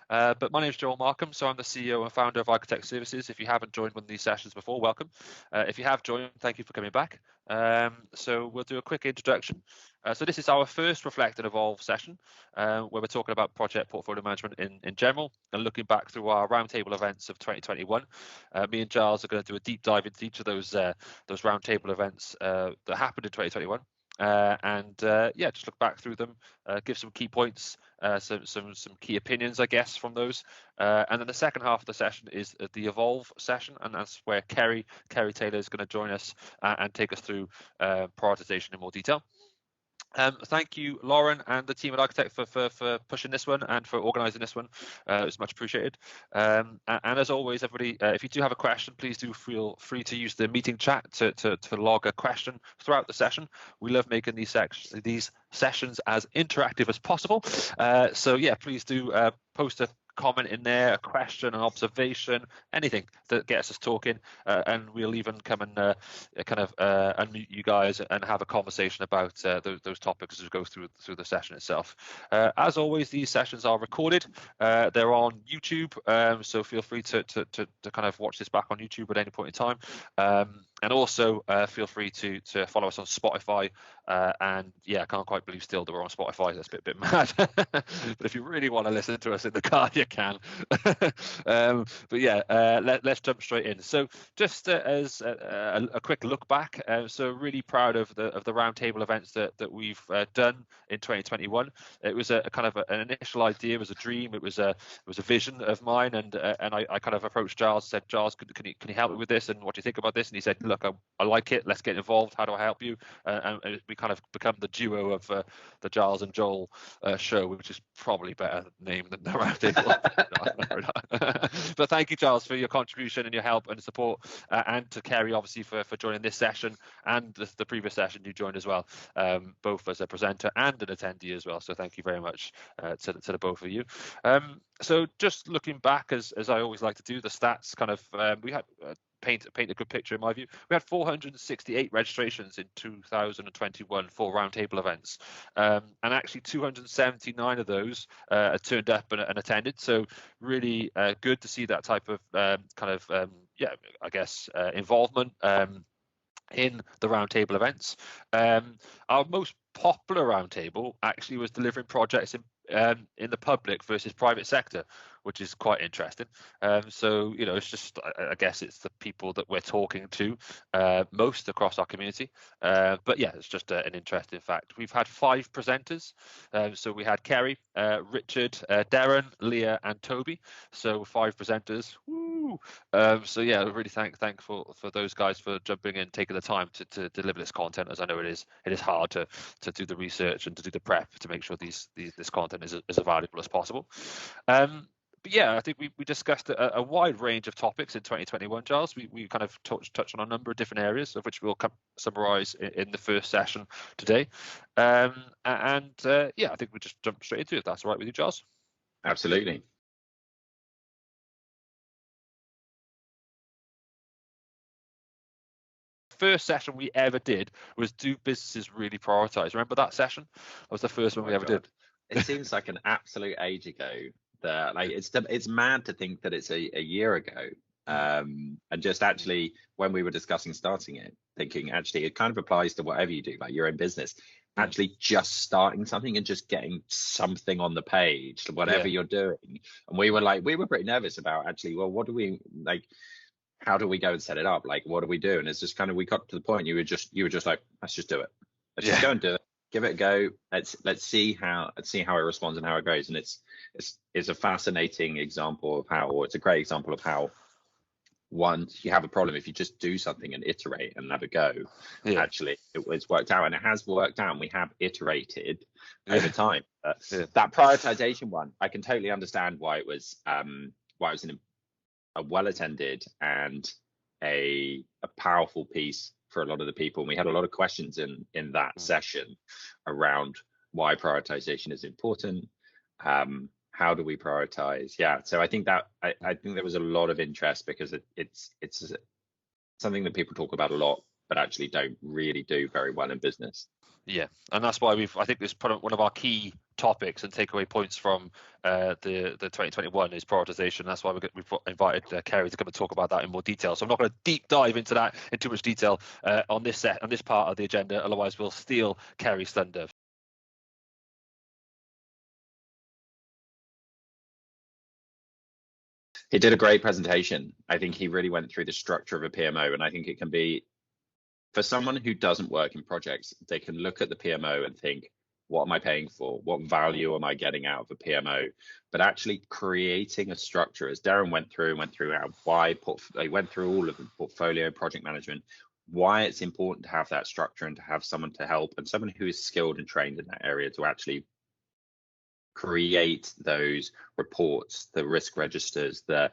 But my name is Joel Markham, so I'm the CEO and founder of iCoTech Services. If you haven't joined one of these sessions before, welcome. If you have joined, thank you for coming back. So we'll do a quick introduction. So this is our first Reflect and Evolve session, where we're talking about project portfolio management in general and looking back through our roundtable events of 2021. Me and Giles are going to do a deep dive into each of those roundtable events that happened in 2021. Yeah, just look back through them, give some key points, some key opinions, I guess, from those. And then the second half of the session is the Evolve session, and that's where Kerrie Taylor is going to join us and take us through prioritization in more detail. Thank you, Lauren, and the team at iCoTech for pushing this one and for organising this one. It's much appreciated. And as always, everybody, if you do have a question, please do feel free to use the meeting chat to log a question throughout the session. We love making these sessions as interactive as possible. So yeah, please do post a comment in there, a question, an observation, anything that gets us talking, and we'll even come and unmute you guys and have a conversation about those topics as we go through the session itself. As always, these sessions are recorded. They're on YouTube, so feel free to kind of watch this back on YouTube at any point in time. And also feel free to follow us on Spotify. And yeah, I can't quite believe still that we're on Spotify. That's a bit mad. But if you really want to listen to us in the car, you can. But yeah, let's jump straight in. So just as a quick look back, so really proud of the roundtable events that we've done in 2021. It was a kind of an initial idea, it was a dream, it was a vision of mine, and I kind of approached Giles, said, Giles, can you help me with this, and what do you think about this? And he said, look, I like it, let's get involved, how do I help you? And we kind of become the duo of the Giles and Joel show, which is probably a better name than the roundtable. But thank you, Giles, for your contribution and your help and support, and to Kerrie, obviously, for joining this session and the previous session you joined as well, both as a presenter and an attendee as well. So thank you very much to the both of you. So just looking back, as I always like to do, the stats kind of we had paint a good picture in my view. We had 468 registrations in 2021 for roundtable events, and actually 279 of those turned up and attended. So really good to see that type of I guess involvement in the roundtable events. Our most popular roundtable actually was delivering projects in the public versus private sector, which is quite interesting. So it's just, I guess it's the people that we're talking to most across our community. But yeah, it's just an interesting fact. We've had 5 presenters. So we had Kerrie, Richard, Darren, Leah, and Toby. So 5 presenters. Woo! So yeah, really thankful for those guys for jumping in, taking the time to deliver this content, as I know it is hard to do the research and to do the prep to make sure this content is as valuable as possible. But yeah, I think we discussed a wide range of topics in 2021, Giles. We kind of touched on a number of different areas, of which we'll summarise in the first session today. Yeah, I think we just jump straight into it, if that's all right with you, Giles. Absolutely. First session we ever did was, do businesses really prioritize? Remember that session? That was the first one we ever did. It seems like an absolute age ago. It's mad to think that it's a year ago. And just actually, when we were discussing starting it, thinking actually it kind of applies to whatever you do, like your own business, actually just starting something and just getting something on the page, whatever you're doing. And we were pretty nervous about actually, well, what do we like? How do we go and set it up? Like, what do we do? And it's just kind of, we got to the point you were just like, let's just do it. Let's just go and do it. Give it a go. Let's see how it responds and how it goes. And it's a fascinating example of how, or it's a great example of how, once you have a problem, if you just do something and iterate and have a go, actually it's worked out, and it has worked out. And we have iterated over time. That prioritization one, I can totally understand why it was a well-attended and a powerful piece for a lot of the people. And we had a lot of questions in that session around why prioritization is important. How do we prioritize? Yeah, so I think that I think there was a lot of interest, because it's something that people talk about a lot, but actually don't really do very well in business. Yeah, and that's why I think this one of our key topics and takeaway points from the 2021 is prioritisation. That's why we've invited Kerrie to come and talk about that in more detail. So I'm not going to deep dive into that in too much detail on this part of the agenda. Otherwise, we'll steal Kerrie's thunder. He did a great presentation. I think he really went through the structure of a PMO, and I think it can be, for someone who doesn't work in projects, they can look at the PMO and think, what am I paying for? What value am I getting out of a PMO? But actually creating a structure, as Darren went through they went through all of the portfolio project management, why it's important to have that structure and to have someone to help, and someone who is skilled and trained in that area to actually create those reports, the risk registers, the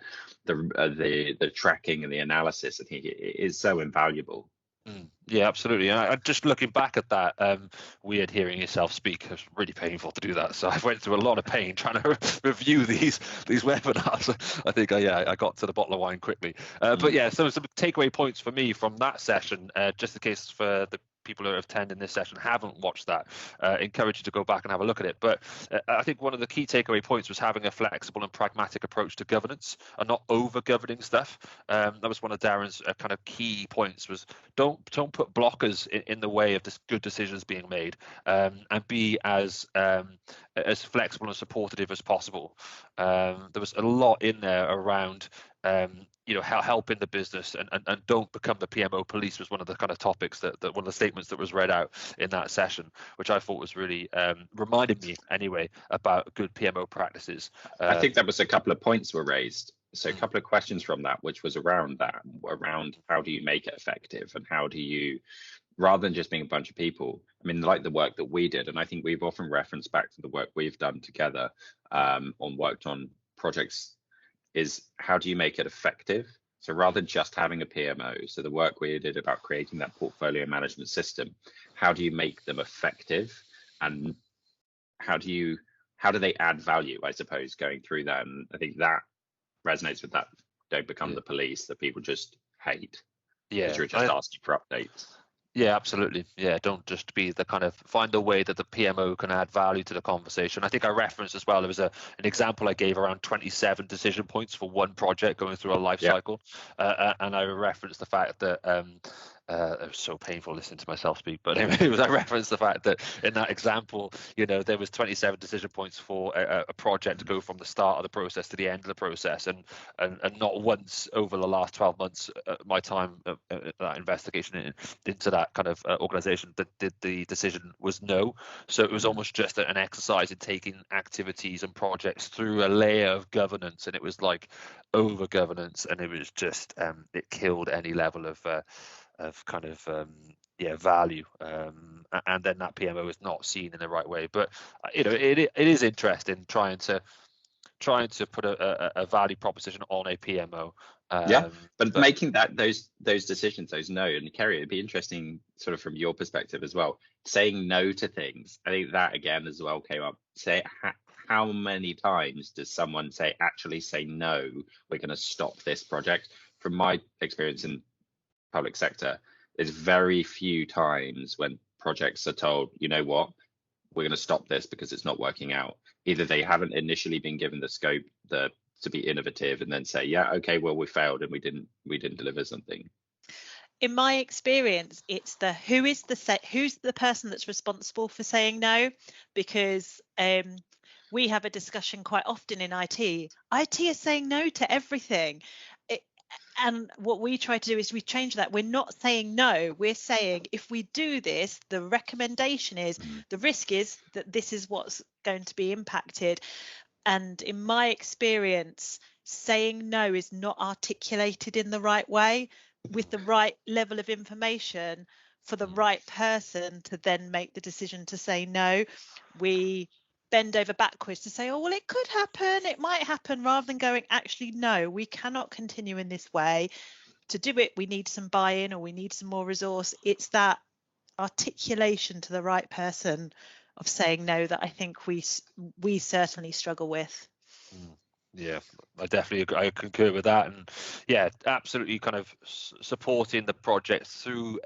tracking and the analysis. I think it is so invaluable. Yeah, absolutely. And just looking back at that, weird hearing yourself speak. It was really painful to do that. So I went through a lot of pain trying to review these webinars. I think I got to the bottle of wine quickly. But yeah, so some takeaway points for me from that session, just in case for the people who are attending this session haven't watched that, encourage you to go back and have a look at it. But I think one of the key takeaway points was having a flexible and pragmatic approach to governance and not over governing stuff. That was one of Darren's kind of key points, was don't put blockers in the way of good decisions being made, and be as flexible and supportive as possible. There was a lot in there around helping the business, and don't become the PMO police was one of the kind of topics that one of the statements that was read out in that session, which I thought was really reminded me anyway about good PMO practices. I think that was a couple of points were raised. So a couple of questions from that, which was around how do you make it effective, and how do you, rather than just being a bunch of people, I mean, like the work that we did, and I think we've often referenced back to the work we've done together worked on projects, is how do you make it effective? So rather than just having a PMO, so the work we did about creating that portfolio management system, how do you make them effective, and how do they add value, I suppose, going through that? And I think that resonates with that. Don't become the police that people just hate. Yeah, you're just asking for updates. Yeah, absolutely. Yeah, don't just be the kind of, find a way that the PMO can add value to the conversation. I think I referenced as well, there was an example I gave around 27 decision points for one project going through a life cycle. And I referenced the fact that it was so painful listening to myself speak, but anyway, I referenced the fact that in that example, there was 27 decision points for a project to go from the start of the process to the end of the process, and not once over the last 12 months, my time that investigation into that kind of organization, that the decision was no. So it was almost just an exercise in taking activities and projects through a layer of governance, and it was like over governance, and it was just it killed any level of kind of value, and then that PMO is not seen in the right way. But it is interesting trying to put a value proposition on a PMO. But making those decisions, those no, and Kerrie, it'd be interesting sort of from your perspective as well, saying no to things. I think that again as well came up. Say how many times does someone actually say no, we're going to stop this project? From my experience in public sector, there's very few times when projects are told, you know what, we're going to stop this because it's not working out. Either they haven't initially been given the scope to be innovative and then say, yeah, okay, well, we failed and we didn't deliver something. In my experience, it's who's the person that's responsible for saying no, because we have a discussion quite often in IT. IT is saying no to everything. And what we try to do is we change that. We're not saying no. We're saying if we do this, the recommendation is, the risk is that this is what's going to be impacted. And in my experience, saying no is not articulated in the right way with the right level of information for the right person to then make the decision to say no. We bend over backwards to say, oh, well, it could happen, it might happen, rather than going, actually, no, we cannot continue in this way. To do it, we need some buy-in, or we need some more resource. It's that articulation to the right person of saying no that I think we certainly struggle with. Yeah, I definitely agree. I concur with that, and yeah, absolutely kind of supporting the project through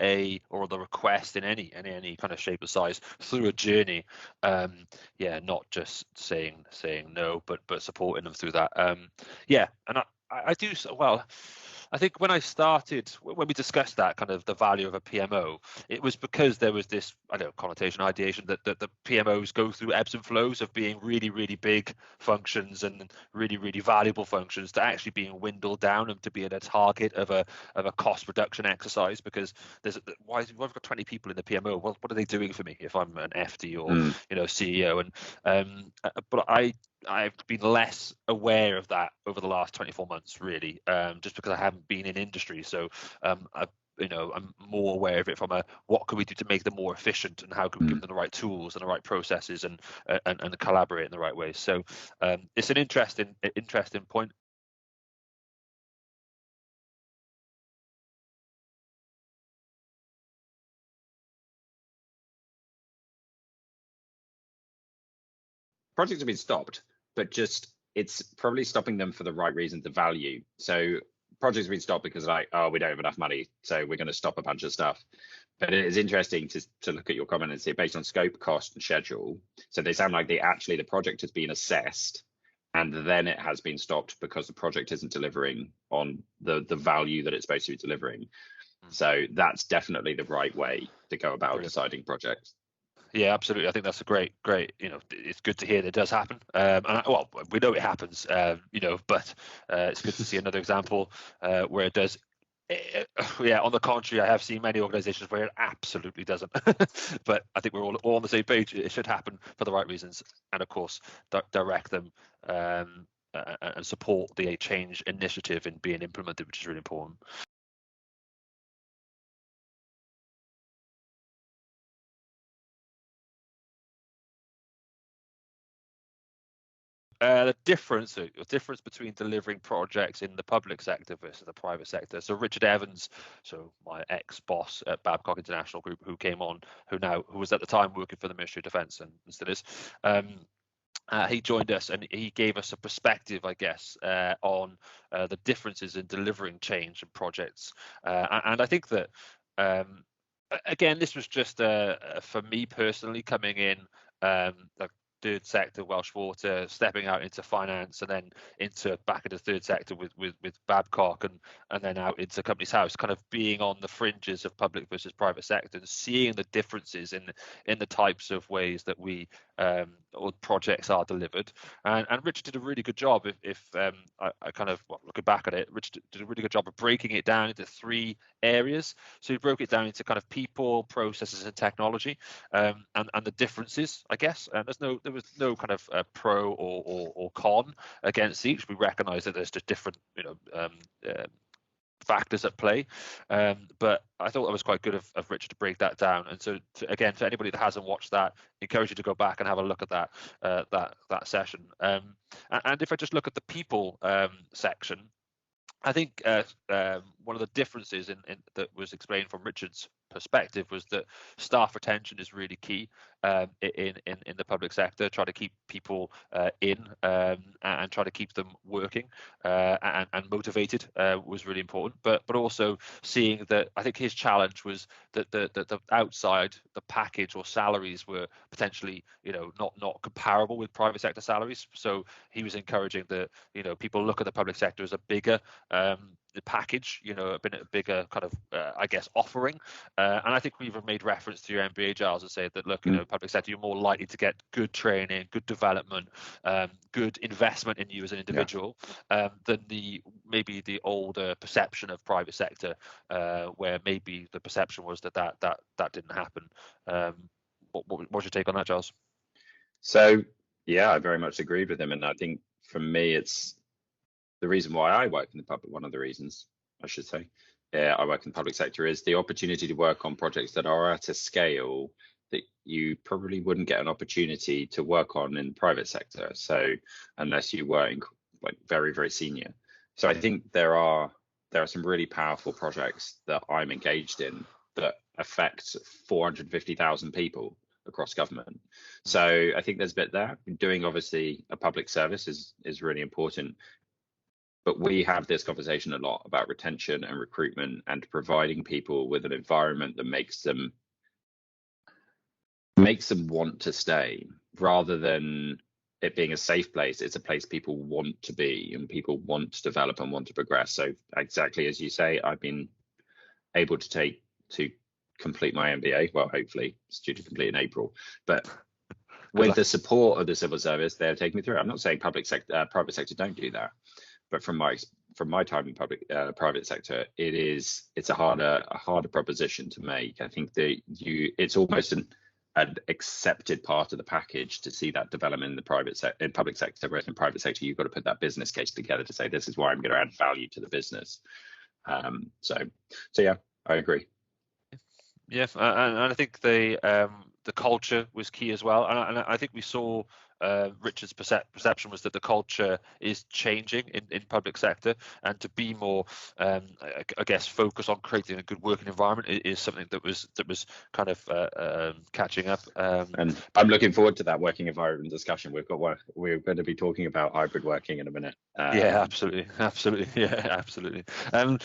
or the request in any kind of shape or size through a journey. Yeah, not just saying no, but supporting them through that. Yeah, and I do well. I think when I started, when we discussed that kind of the value of a PMO, it was because there was this, I don't know, connotation, ideation that the PMOs go through ebbs and flows of being really, really big functions and really, really valuable functions to actually being dwindled down and to being a target of a cost reduction exercise. Because there's why I've got 20 people in the PMO. Well, what are they doing for me if I'm an FD or CEO? And but I've been less aware of that over the last 24 months, really, just because I haven't been in industry. So I'm more aware of it from what can we do to make them more efficient, and how can we give them the right tools and the right processes and collaborate in the right way. So it's an interesting point. Projects have been stopped, but just it's probably stopping them for the right reason, the value. So projects have been stopped because we don't have enough money, so we're going to stop a bunch of stuff. But it is interesting to look at your comment and see it based on scope, cost, and schedule. So they sound like the project has been assessed, and then it has been stopped because the project isn't delivering on the value that it's supposed to be delivering. So that's definitely the right way to go about deciding projects. Yeah, absolutely. I think that's a great. It's good to hear that it does happen. Well, we know it happens. But it's good to see another example where it does. Yeah, on the contrary, I have seen many organizations where it absolutely doesn't. But I think we're all on the same page. It should happen for the right reasons, and of course, direct them and support the change initiative in being implemented, which is really important. The difference between delivering projects in the public sector versus the private sector. So Richard Evans, so my ex-boss at Babcock International Group, who came on, who was at the time working for the Ministry of Defence and still is. He joined us and he gave us a perspective, I guess, on the differences in delivering change and projects. And I think that, again, this was just for me personally coming in, like third sector, Welsh Water, stepping out into finance and then back into third sector with Babcock and then out into Companies House, kind of being on the fringes of public versus private sector and seeing the differences in the types of ways that we or projects are delivered. And Richard did a really good job. I kind of looking back at it, Richard did a really good job of breaking it down into 3 areas. So he broke it down into kind of people, processes, and technology, and the differences, I guess. And there was no kind of pro or con against each. We recognise that there's just different, factors at play, but I thought that was quite good of Richard to break that down. And so again, for anybody that hasn't watched that, encourage you to go back and have a look at that session. And if I just look at the people section, I think one of the differences in that was explained from Richard's perspective was that staff retention is really key in the public sector. Try to keep people in and try to keep them working and motivated was really important. But also seeing that, I think his challenge was that the outside, the package or salaries were potentially not comparable with private sector salaries. So he was encouraging that people look at the public sector as a bigger the package, a bigger kind of, I guess, offering. And I think we've made reference to your MBA, Giles, and say that, look, public sector, you're more likely to get good training, good development, good investment in you as an individual than maybe the older perception of private sector, where maybe the perception was that didn't happen. What's your take on that, Giles? So, yeah, I very much agree with him. And I think for me, it's the reason why I work in the public, one of the reasons I should say, I work in the public sector, is the opportunity to work on projects that are at a scale that you probably wouldn't get an opportunity to work on in the private sector. So unless you were very, very senior. So I think there are some really powerful projects that I'm engaged in that affect 450,000 people. across government. So I think there's a bit there. Doing obviously a public service is really important. But we have this conversation a lot about retention and recruitment and providing people with an environment that makes them want to stay, rather than it being a safe place. It's a place people want to be and people want to develop and want to progress. So exactly as you say, I've been able to complete my MBA. Well, hopefully it's due to complete in April, but with the support of the civil service, they're taking me through. I'm not saying private sector don't do that, but from my time in private sector, it's a harder proposition to make. I think that it's almost an accepted part of the package to see that development in the public sector, whereas in private sector you've got to put that business case together to say this is why I'm going to add value to the business. So yeah, I agree. Yeah, and I think the culture was key as well, and I think we saw Richard's perception was that the culture is changing in public sector, and to be more, I guess, focus on creating a good working environment is something that was kind of catching up. And I'm looking forward to that working environment discussion. We're going to be talking about hybrid working in a minute. Yeah, absolutely, yeah, absolutely. And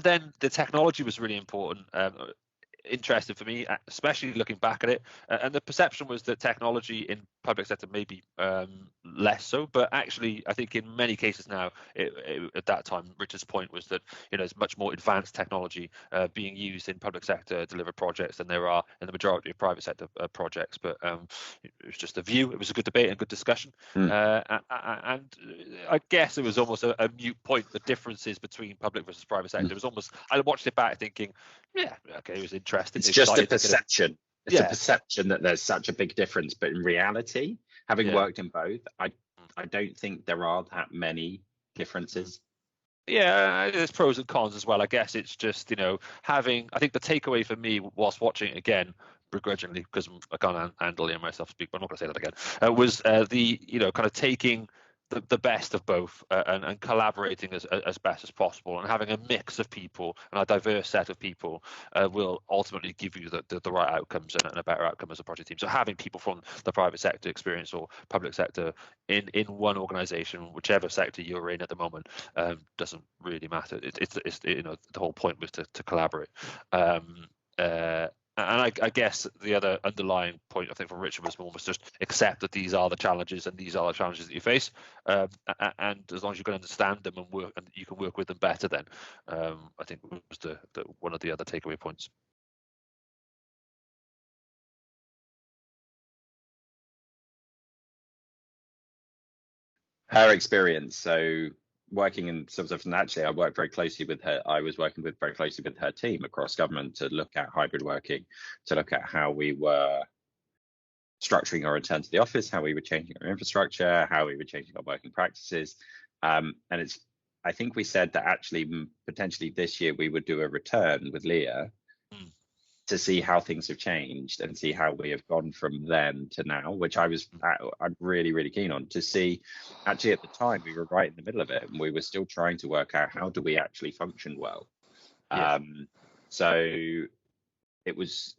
then the technology was really important. Interesting for me, especially looking back at it, and the perception was that technology in public sector may be less so, but actually I think in many cases now, at that time Richard's point was that there's much more advanced technology being used in public sector delivered projects than there are in the majority of private sector projects. But it was just a view. It was a good debate and good discussion, and I guess it was almost a mute point, the differences between public versus private sector. It was almost, I watched it back thinking, yeah, okay, it was interesting. It's just a perception. It's a perception that there's such a big difference, but in reality, having worked in both, I don't think there are that many differences. Yeah, there's pros and cons as well. I guess it's just I think the takeaway for me whilst watching it again, begrudgingly, because I can't handle hearing myself speak, but I'm not going to say that again, was the kind of taking the best of both and collaborating as best as possible, and having a mix of people and a diverse set of people will ultimately give you the right outcomes and a better outcome as a project team. So having people from the private sector experience or public sector in one organization, whichever sector you're in at the moment, doesn't really matter. It's the whole point was to collaborate. And I guess the other underlying point I think from Richard was almost just accept that these are the challenges and these are the challenges that you face, and as long as you can understand them and work and you can work with them better, then I think was the one of the other takeaway points. Her experience, so working in civil service, and actually I worked very closely with her. I was working very closely with her team across government to look at hybrid working, to look at how we were structuring our return to the office, how we were changing our infrastructure, how we were changing our working practices. And I think we said that actually potentially this year we would do a return with Leah to see how things have changed and see how we have gone from then to now, which I'm really, really keen on to see. Actually, at the time, we were right in the middle of it, and we were still trying to work out how do we actually function well. Yeah. So it was,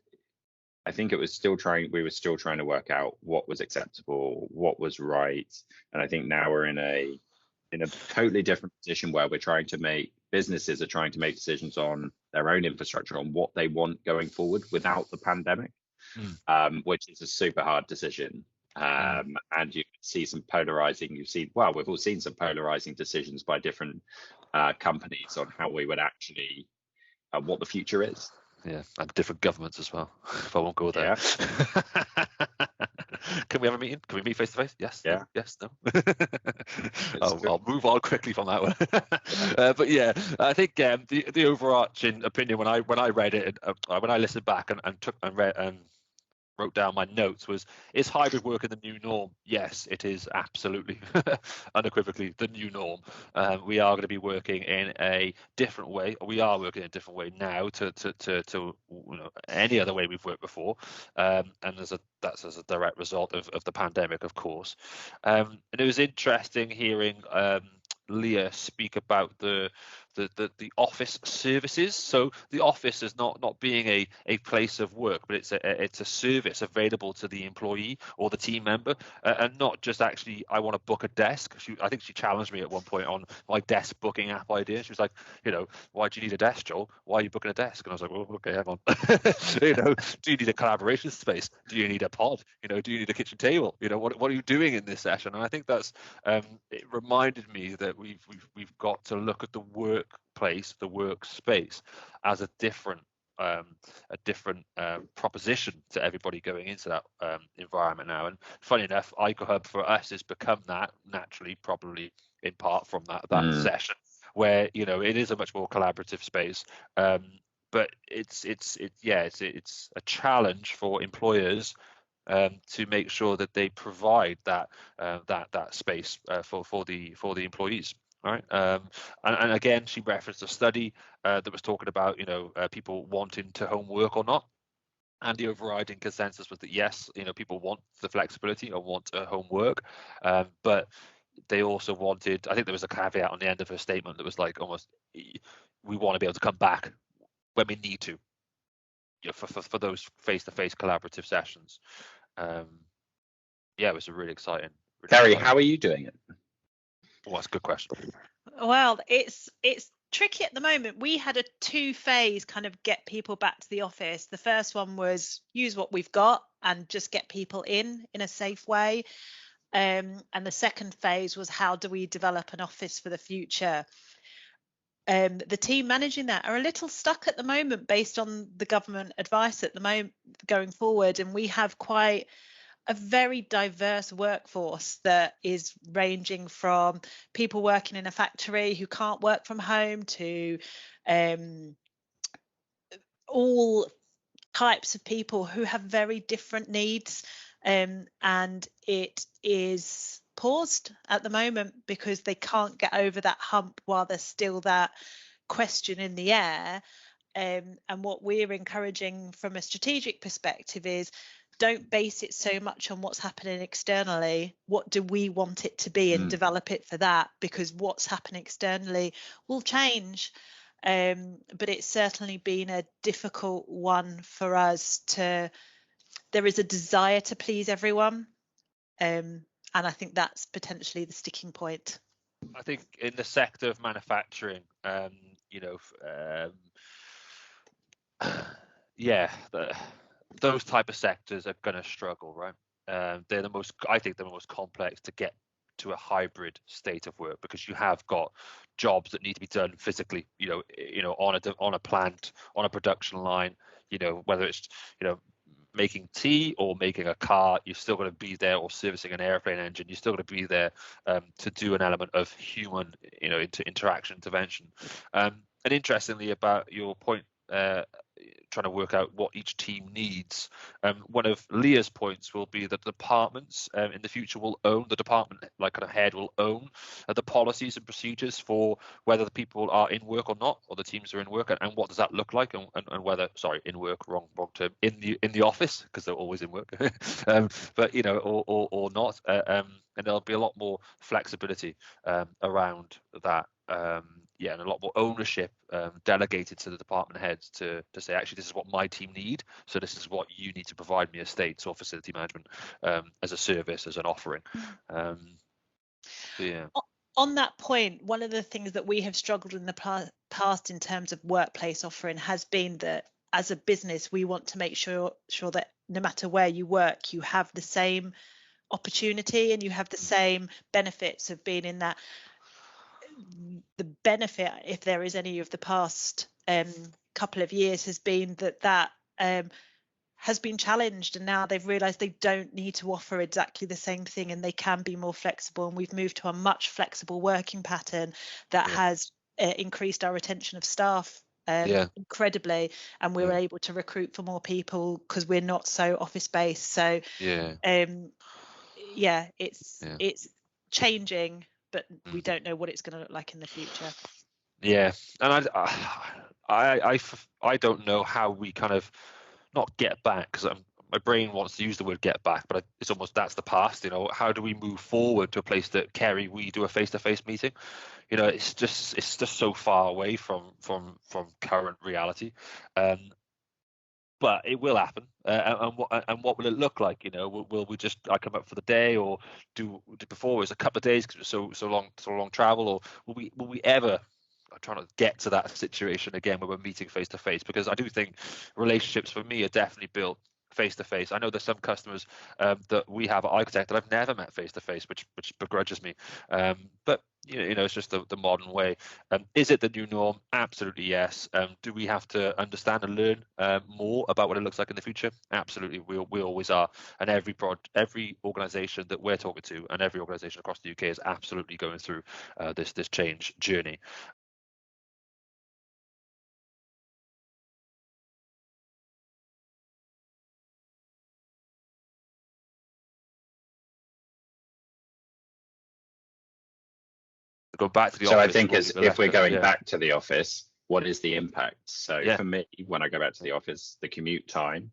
I think it was still trying, we were still trying to work out what was acceptable, what was right. And I think now we're in a totally different position where businesses are trying to make decisions on their own infrastructure, on what they want going forward without the pandemic, which is a super hard decision. And you see some polarizing, we've all seen some polarizing decisions by different companies on how we would actually, what the future is. Yeah, and different governments as well. If I won't go there. Yeah. Can we have a meeting? Can we meet face to face? Yes. Yeah. No, yes. No. I'll move on quickly from that one. But yeah, I think the overarching opinion when I read it, when I listened back and read and wrote down my notes was, is hybrid working the new norm? Yes, it is absolutely, unequivocally the new norm. We are going to be working in a different way. We are working in a different way now to any other way we've worked before, and that's as a direct result of the pandemic, of course. And it was interesting hearing Leah speak about the the office services. So the office is not being a place of work, but it's a service available to the employee or the team member, and not just actually, I want to book a desk. I think she challenged me at one point on my desk booking app idea. She was like, why do you need a desk, Joel? Why are you booking a desk? And I was like, well, okay, hang on. Do you need a collaboration space? Do you need a pod? Do you need a kitchen table? What are you doing in this session? And I think that's it reminded me that we've got to look at the workplace, the workspace, as a different proposition to everybody going into that environment now. And funny enough, iCoHub for us has become that naturally, probably in part from that session, where it is a much more collaborative space. But it's a challenge for employers to make sure that they provide that space for the employees. Right. And again, she referenced a study that was talking about people wanting to home work or not. And the overriding consensus was that yes, people want the flexibility or want home work, but they also wanted, I think there was a caveat on the end of her statement that was like almost, we want to be able to come back when we need to, for those face-to-face collaborative sessions. It was a really exciting. Kerrie, how are you doing it? Well, that's a good question. Well, it's tricky at the moment. We had a two-phase kind of get people back to the office. The first one was use what we've got and just get people in a safe way. And the second phase was how do we develop an office for the future? The team managing that are a little stuck at the moment based on the government advice at the moment going forward, and we have quite a very diverse workforce that is ranging from people working in a factory who can't work from home to all types of people who have very different needs, and it is paused at the moment because they can't get over that hump while there's still that question in the air. And what we're encouraging from a strategic perspective is don't base it so much on what's happening externally. What do we want it to be, and develop it for that, because what's happening externally will change. But it's certainly been a difficult one for us there is a desire to please everyone. And I think that's potentially the sticking point. I think in the sector of manufacturing, those type of sectors are going to struggle, right? They're the most complex to get to a hybrid state of work, because you have got jobs that need to be done physically, on a plant, on a production line, whether it's, making tea or making a car, you're still going to be there, or servicing an airplane engine, you're still going to be there to do an element of human, interaction, intervention. And interestingly, about your point, trying to work out what each team needs, one of Leah's points will be that departments in the future will own, the department head will own the policies and procedures for whether the people are in work or not, or the teams are in work, and what does that look like, and whether, in work, wrong term, in the office, because they're always in work, but or not, and there'll be a lot more flexibility around that. And a lot more ownership delegated to the department heads to say, actually, this is what my team need, so this is what you need to provide me, estates or facility management, as a service, as an offering. On that point, one of the things that we have struggled in the past in terms of workplace offering has been that as a business, we want to make sure that no matter where you work, you have the same opportunity and you have the same benefits of being in that. The benefit, if there is any of the past couple of years, has been that has been challenged, and now they've realised they don't need to offer exactly the same thing, and they can be more flexible, and we've moved to a much flexible working pattern that has increased our retention of staff incredibly, and we were able to recruit for more people because we're not so office based. So it's changing, but we don't know what it's going to look like in the future. And I don't know how we kind of not get back, because my brain wants to use the word get back, but it's almost that's the past. How do we move forward to a place that, Kerrie, we do a face-to-face meeting? It's just so far away from current reality. But it will happen, and what will it look like? Will we just come up for the day, or do before it was a couple of days because it was so long travel, or will we ever try to get to that situation again where we're meeting face to face? Because I do think relationships for me are definitely built face to face. I know there's some customers that we have at iCoTech that I've never met face to face, which begrudges me. But it's just the modern way. Is it the new norm? Absolutely yes. Do we have to understand and learn more about what it looks like in the future? Absolutely, we always are. And every organisation that we're talking to, and every organisation across the UK, is absolutely going through this change journey. Go back to the office. So I think if we're going back to the office, what is the impact? So for me, when I go back to the office, the commute time,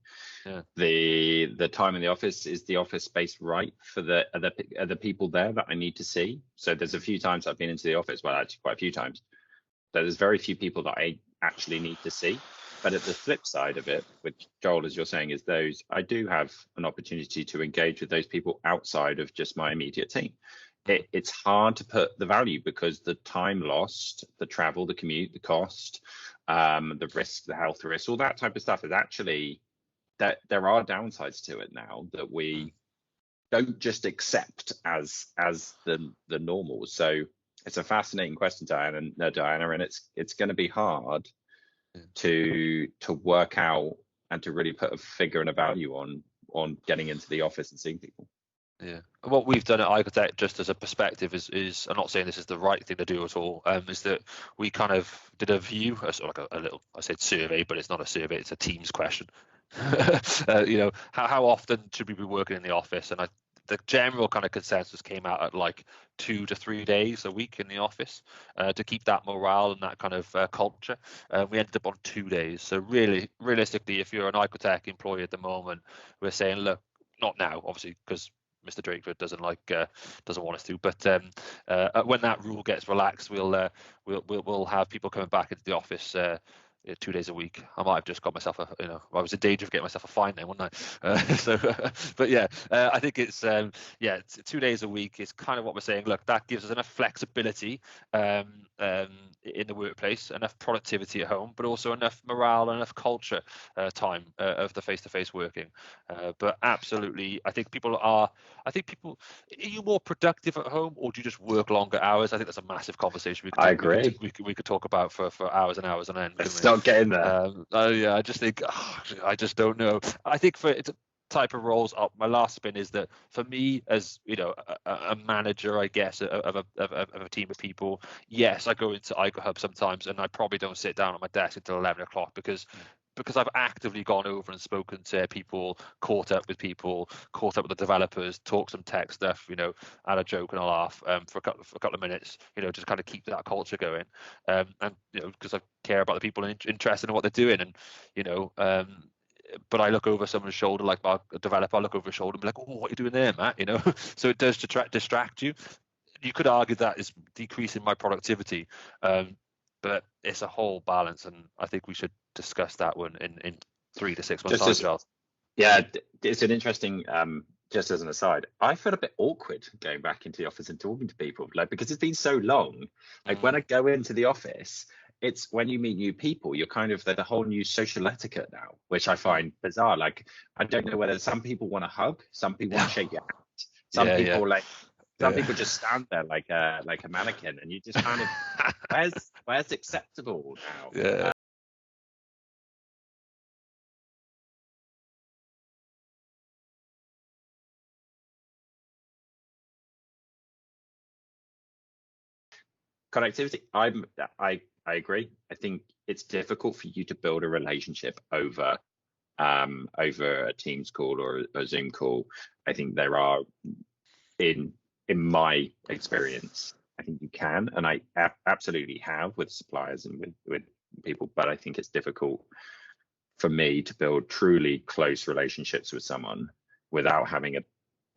the time in the office, is the office space right for the people there that I need to see? So there's a few times I've been into the office, well, actually quite a few times, so there's very few people that I actually need to see. But at the flip side of it, which, Joel, as you're saying, is those I do have an opportunity to engage with those people outside of just my immediate team. It's hard to put the value, because the time lost, the travel, the commute, the cost, the risk, the health risk, all that type of stuff is actually that there are downsides to it now that we don't just accept as the normal. So it's a fascinating question, Diana, and it's going to be hard to work out and to really put a figure and a value on getting into the office and seeing people. Yeah, what we've done at iCoTech, just as a perspective, is I'm not saying this is the right thing to do at all. Is that we kind of did a view, like a little, I said survey, but it's not a survey; it's a Teams question. How often should we be working in the office? And the general kind of consensus came out at like 2 to 3 days a week in the office to keep that morale and that kind of culture. We ended up on 2 days. So really, realistically, if you're an iCoTech employee at the moment, we're saying, look, not now, obviously, because Mr. Drakeford doesn't want us to, but when that rule gets relaxed, we'll have people coming back into the office 2 days a week. I might have just got myself I was in danger of getting myself a fine then, wasn't I? But yeah, I think it's 2 days a week is kind of what we're saying. Look, that gives us enough flexibility in the workplace, enough productivity at home, but also enough morale and enough culture time of the face-to-face working. But absolutely, I think are you more productive at home, or do you just work longer hours? I think that's a massive conversation. I agree. We could talk about for hours and hours on end. Let's not get in there. Yeah, I just think I just don't know. I think for it's type of roles, my last spin is that for me, as a manager, I guess, of a team of people, yes, I go into iCoHub sometimes, and I probably don't sit down at my desk until 11 o'clock because I've actively gone over and spoken to people, caught up with the developers, talked some tech stuff, had a joke and a laugh for a couple of minutes, just kind of keep that culture going, and because I care about the people and interested in what they're doing, and but I look over someone's shoulder, like a developer, I look over his shoulder and be like, oh, what are you doing there, Matt? So it does distract you. You could argue that is decreasing my productivity, but it's a whole balance, and I think we should discuss that one in 3 to 6 months time, Giles. Yeah, it's an interesting, just as an aside, I felt a bit awkward going back into the office and talking to people, because it's been so long. When I go into the office, it's when you meet new people, you're kind of, there's a whole new social etiquette now, which I find bizarre. I don't know whether some people want to hug, some people want to shake your hand, some people just stand there like a mannequin, and you just kind of, where's acceptable now? Yeah. Connectivity, I agree. I think it's difficult for you to build a relationship over a Teams call or a Zoom call. I think there are, in my experience, I think you can, and I absolutely have with suppliers and with people, but I think it's difficult for me to build truly close relationships with someone without having a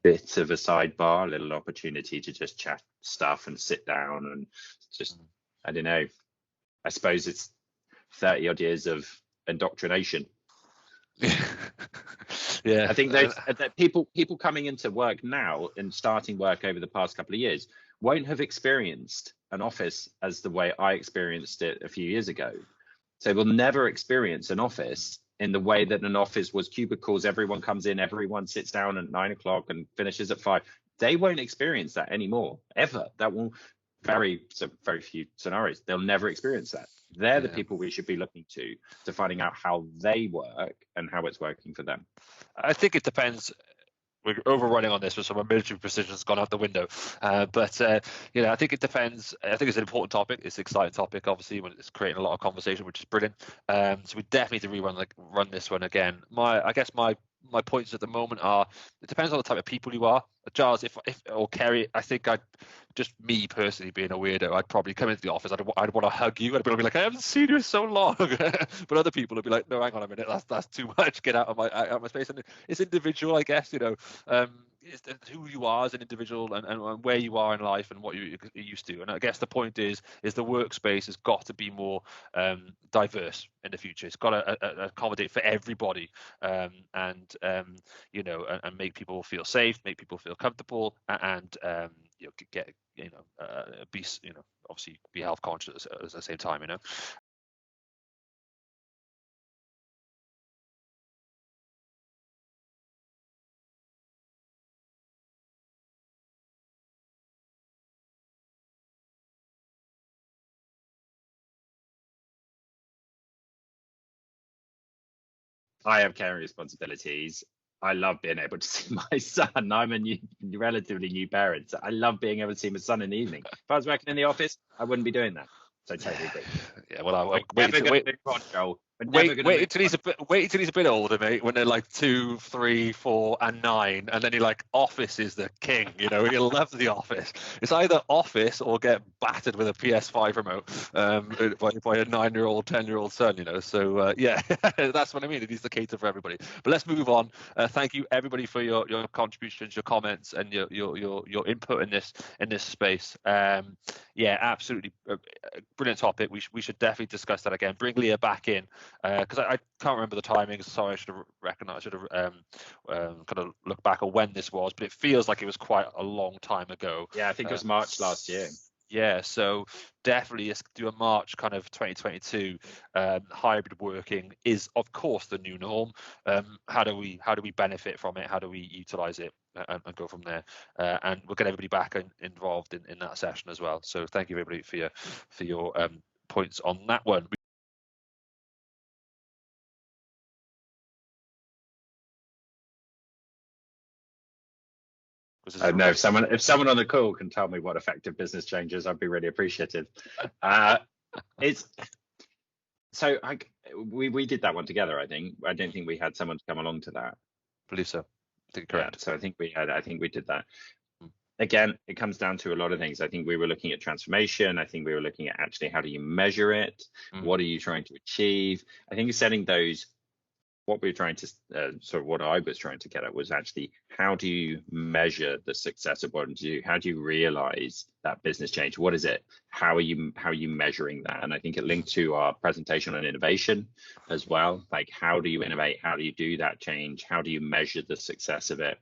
bit of a sidebar, a little opportunity to just chat stuff and sit down and just, I don't know, I suppose it's 30 odd years of indoctrination. Yeah, I think that people coming into work now and starting work over the past couple of years won't have experienced an office as the way I experienced it a few years ago. So we'll never experience an office in the way that an office was cubicles. Everyone comes in, everyone sits down at 9 o'clock and finishes at 5. They won't experience that anymore, ever. That will very few scenarios. They'll never experience that. They're the people we should be looking to finding out how they work and how it's working for them. I think it depends. We're overrunning on this, but some military precision's gone out the window. But I think it depends. I think it's an important topic. It's an exciting topic, obviously, when it's creating a lot of conversation, which is brilliant. So we definitely need to run this one again. I guess my points at the moment are, it depends on the type of people you are. Giles, if or Kerrie, I think just me personally being a weirdo, I'd probably come into the office, I'd want to hug you, I'd be like, I haven't seen you in so long. But other people would be like, no, hang on a minute, that's too much, get out of my space. And it's individual, I guess, it's who you are as an individual and where you are in life and what you're used to. And I guess the point is the workspace has got to be more diverse in the future. It's got to accommodate for everybody, and make people feel safe, make people feel comfortable, and be obviously be health conscious at the same time. I have caring responsibilities. I love being able to see my son. I'm a relatively new parent. I love being able to see my son in the evening. If I was working in the office, I wouldn't be doing that. So totally agree. Yeah, well, wait until he's a bit older, mate. When they're like 2, 3, 4, and 9, and then you're like, office is the king. He'll love the office. It's either office or get battered with a PS5 remote by a 9-year-old, 10-year-old son. So yeah, that's what I mean. It needs to cater for everybody. But let's move on. Thank you everybody for your contributions, your comments, and your input in this space. Yeah, absolutely. Brilliant topic. We should definitely discuss that again. Bring Leah back in, because I can't remember the timings. Sorry, I should have recognized. Should have kind of looked back at when this was, but it feels like it was quite a long time ago. Yeah, I think it was March last year. Yeah, so definitely let's do a March kind of 2022. Hybrid working is of course the new norm. How do we benefit from it? How do we utilize it and go from there? And we'll get everybody back involved in that session as well. So thank you everybody for your points on that one. I know if someone on the call can tell me what effective business changes, I'd be really appreciative. We did that one together. I don't think we had someone to come along to that. I believe so. I think correct. Yeah, so I think we did that. Again, it comes down to a lot of things. I think we were looking at transformation. I think we were looking at actually how do you measure it? What are you trying to achieve? I think setting those. What we're trying to what I was trying to get at was actually how do you measure the success of what you do? How do you realize that business change? What is it? How are you measuring that? And I think it linked to our presentation on innovation as well. Like, how do you innovate? How do you do that change? How do you measure the success of it?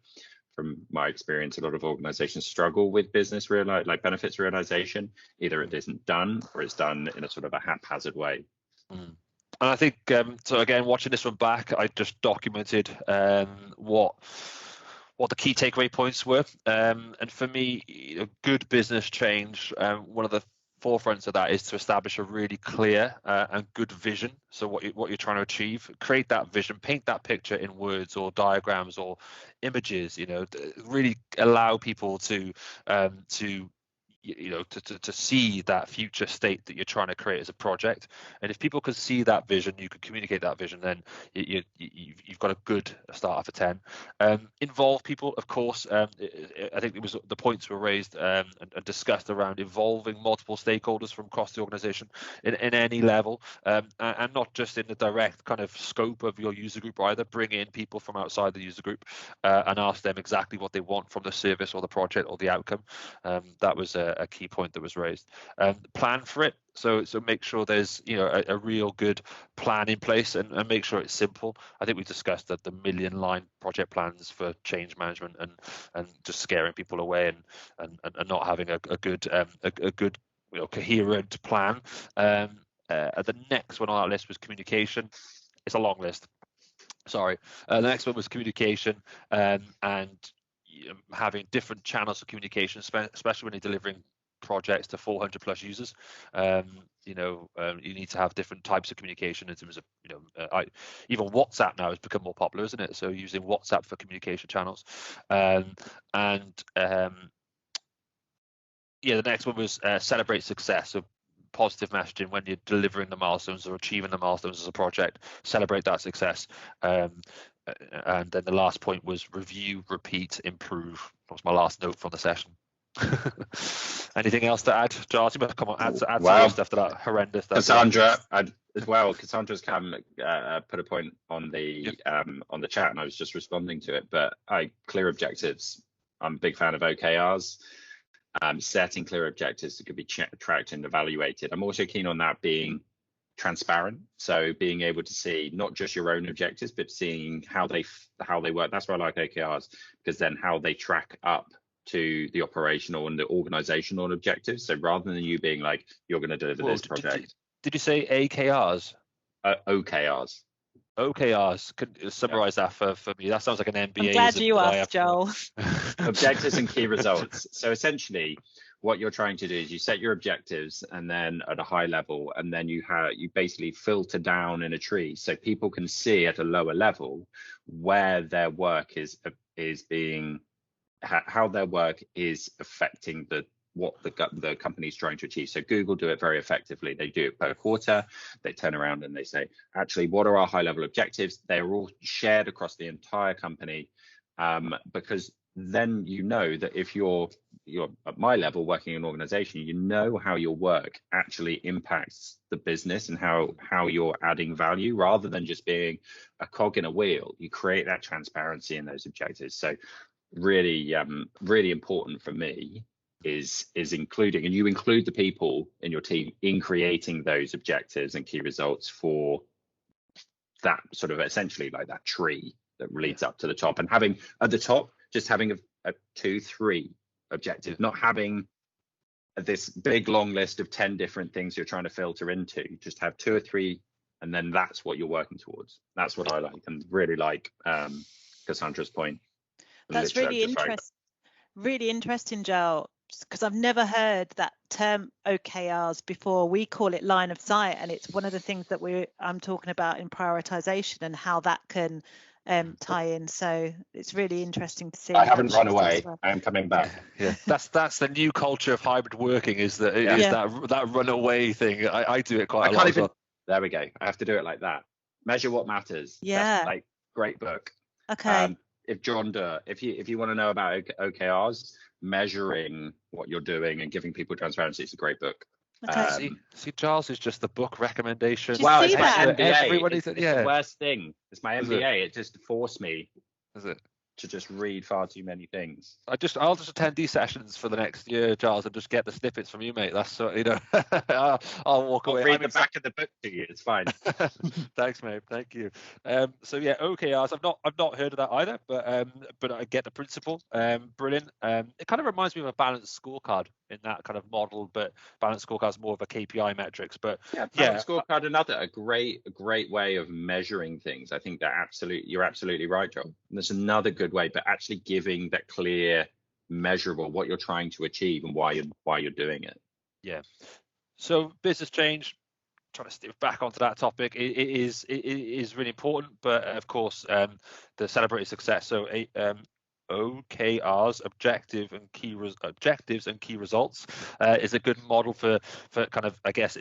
From my experience, a lot of organizations struggle with benefits realization. Either it isn't done or it's done in a sort of a haphazard way. And I think, so again, watching this one back, I just documented what the key takeaway points were. And for me, good business change, one of the forefronts of that is to establish a really clear and good vision. So what you're trying to achieve, create that vision, paint that picture in words or diagrams or images, really allow people to to see that future state that you're trying to create as a project. And if people can see that vision, you can communicate that vision, then you've got a good start off of 10. Involve people, of course. I think it was the points were raised and discussed around involving multiple stakeholders from across the organization in any level, and not just in the direct kind of scope of your user group either. Bring in people from outside the user group and ask them exactly what they want from the service or the project or the outcome. That was a key point that was raised. Plan for it. So make sure there's a real good plan in place, and make sure it's simple. I think we discussed that the million-line project plans for change management and just scaring people away and not having a good coherent plan. The next one on our list was communication. It's a long list. Sorry. The next one was communication and having different channels of communication, especially when you're delivering projects to 400 plus users. You need to have different types of communication in terms of even WhatsApp now has become more popular, isn't it? So using WhatsApp for communication channels. The next one was celebrate success. So positive messaging when you're delivering the milestones or achieving the milestones as a project. Celebrate that success. And then the last point was review, repeat, improve. That was my last note from the session. Anything else to add, Giles? You must come on, add some more stuff to that horrendous stuff. Cassandra, Cassandra's come put a point on the chat, and I was just responding to it. But clear objectives. I'm a big fan of OKRs. Setting clear objectives that could be tracked and evaluated. I'm also keen on that being transparent, so being able to see not just your own objectives, but seeing how they work. That's why I like OKRs, because then how they track up to the operational and the organizational objectives. So rather than you being like, you're going to deliver this project. Did you say AKRs? OKRs. OKRs. Could you summarize that for me? That sounds like an MBA. I'm glad you asked, Joel. Objectives and key results. So essentially, what you're trying to do is you set your objectives, and then at a high level, and then you basically filter down in a tree, so people can see at a lower level where their work is being, how their work is affecting what the company is trying to achieve. So Google do it very effectively. They do it per quarter. They turn around and they say, actually, what are our high level objectives? They're all shared across the entire company, because then you know that if you're at my level working in an organization, you know how your work actually impacts the business and how you're adding value, rather than just being a cog in a wheel. You create that transparency in those objectives. So really important for me is including, and you include the people in your team in creating those objectives and key results for that sort of essentially like that tree that leads up to the top, and having at the top just having a 2-3 objective, not having this big long list of 10 different things you're trying to filter into. Just have 2 or 3, and then that's what you're working towards. That's what I like, and really like Cassandra's point. That's really interesting. Really interesting, Joel, because I've never heard that term OKRs before. We call it line of sight, and it's one of the things that I'm talking about in prioritization and how that can tie in. So it's really interesting to see. I haven't run away. Well. I am coming back. Yeah, that's the new culture of hybrid working. Is that run away thing? I do it quite a lot. Well. There we go. I have to do it like that. Measure what matters. Yeah. That's great book. Okay. If you want to know about OKRs, measuring what you're doing and giving people transparency, it's a great book. Okay. See, Giles is just the book recommendation. Wow, it's my MBA. It's the worst thing. It's my MBA. It just forced me. Is it? To just read far too many things. I'll just attend these sessions for the next year, Giles, and just get the snippets from you, mate. That's I'll walk away. Read the back of the book to you. It's fine. Thanks, mate. Thank you. So yeah, OKRs. I've not heard of that either, but I get the principle. Brilliant. It kind of reminds me of a balanced scorecard in that kind of model, but balanced scorecard is more of a KPI metrics. But balanced scorecard, a great way of measuring things. I think that you're absolutely right, Joel. And there's another good way, but actually giving that clear, measurable what you're trying to achieve and why you're doing it. Yeah. So business change, trying to stick back onto that topic, it is really important, but of course the celebrated success. So OKRs, objectives and key results, is a good model for kind of, I guess,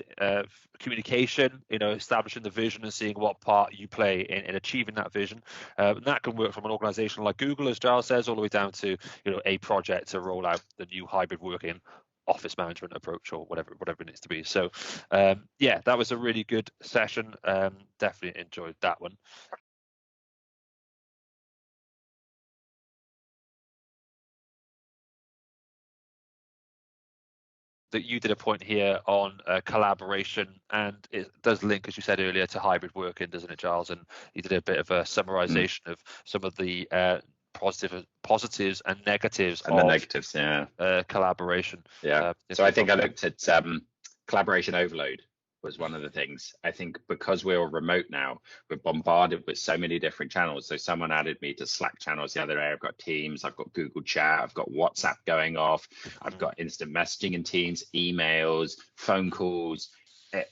communication, establishing the vision and seeing what part you play in achieving that vision. And that can work from an organization like Google, as Giles says, all the way down to a project to roll out the new hybrid working office management approach, or whatever it needs to be. So yeah, that was a really good session. Definitely enjoyed that one. That you did a point here on collaboration, and it does link, as you said earlier, to hybrid working, doesn't it, Giles? And you did a bit of a summarization of some of the positives and negatives collaboration. Yeah. So I think I looked at collaboration overload was one of the things. I think because we're remote now, we're bombarded with so many different channels. So someone added me to Slack channels the other day. I've got Teams, I've got Google Chat, I've got WhatsApp going off, I've got instant messaging in Teams, emails, phone calls.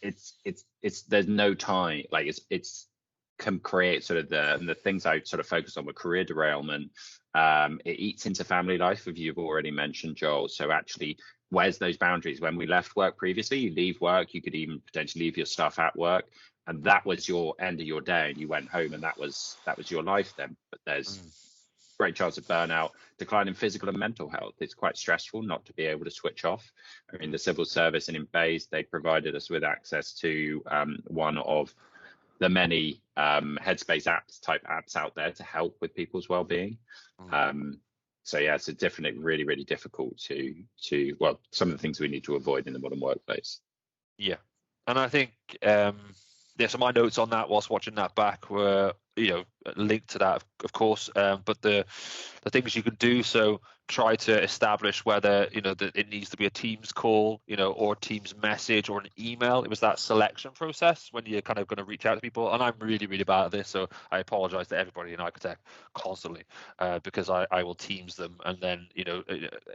It's there's no time. Like it's can create sort of the things I sort of focus on with career derailment. It eats into family life, as you've already mentioned, Joel. So actually, where's those boundaries? When we left work previously, you leave work, you could even potentially leave your stuff at work, and that was your end of your day, and you went home, and that was your life then. But there's great chance of burnout, decline in physical and mental health. It's quite stressful not to be able to switch off. I mean, the civil service and in Bays, they provided us with access to one of the many Headspace type apps out there to help with people's well-being. So yeah, it's definitely really, really difficult to some of the things we need to avoid in the modern workplace. Yeah, and I think so my notes on that whilst watching that back were linked to that, of course, but the things you can do. So try to establish whether that it needs to be a Teams call, or a Teams message or an email. It was that selection process when you're kind of going to reach out to people, and I'm really, really bad at this, so I apologize to everybody in iCoTech constantly, because I will Teams them, and then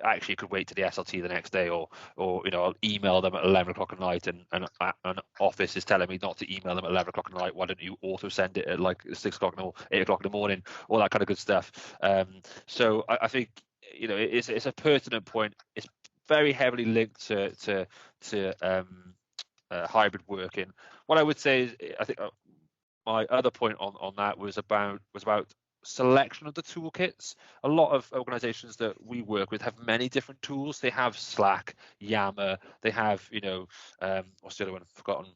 actually could wait to the SLT the next day, or I'll email them at 11 o'clock at night, and an office is telling me not to email them at 11 o'clock at night. Why don't you auto send it at like 6 o'clock or 8 o'clock in the morning, all that kind of good stuff. So I think it's a pertinent point. It's very heavily linked to hybrid working. What I would say is, I think my other point on that was about selection of the toolkits. A lot of organizations that we work with have many different tools. They have Slack, Yammer, they have what's the other one I've forgotten,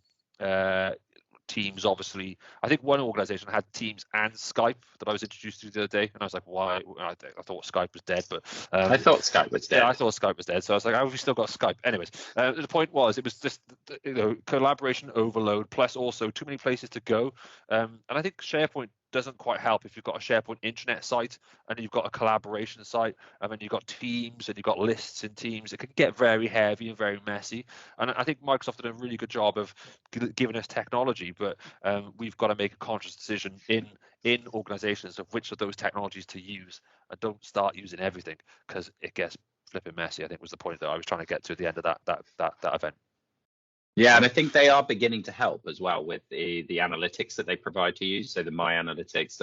Teams, obviously. I think one organization had Teams and Skype that I was introduced to the other day, and I was like, why? I thought Skype was dead, but I thought Skype was dead. Yeah, I thought Skype was dead, so I was like, how have we still got Skype? Anyways, the point was, it was just collaboration overload, plus also too many places to go, and I think SharePoint doesn't quite help if you've got a SharePoint intranet site and you've got a collaboration site, and then you've got Teams and you've got lists in Teams. It can get very heavy and very messy. And I think Microsoft did a really good job of giving us technology, but we've got to make a conscious decision in organizations of which of those technologies to use, and don't start using everything because it gets flipping messy. I think was the point that I was trying to get to at the end of that event. Yeah, and I think they are beginning to help as well with the analytics that they provide to you. So the My Analytics,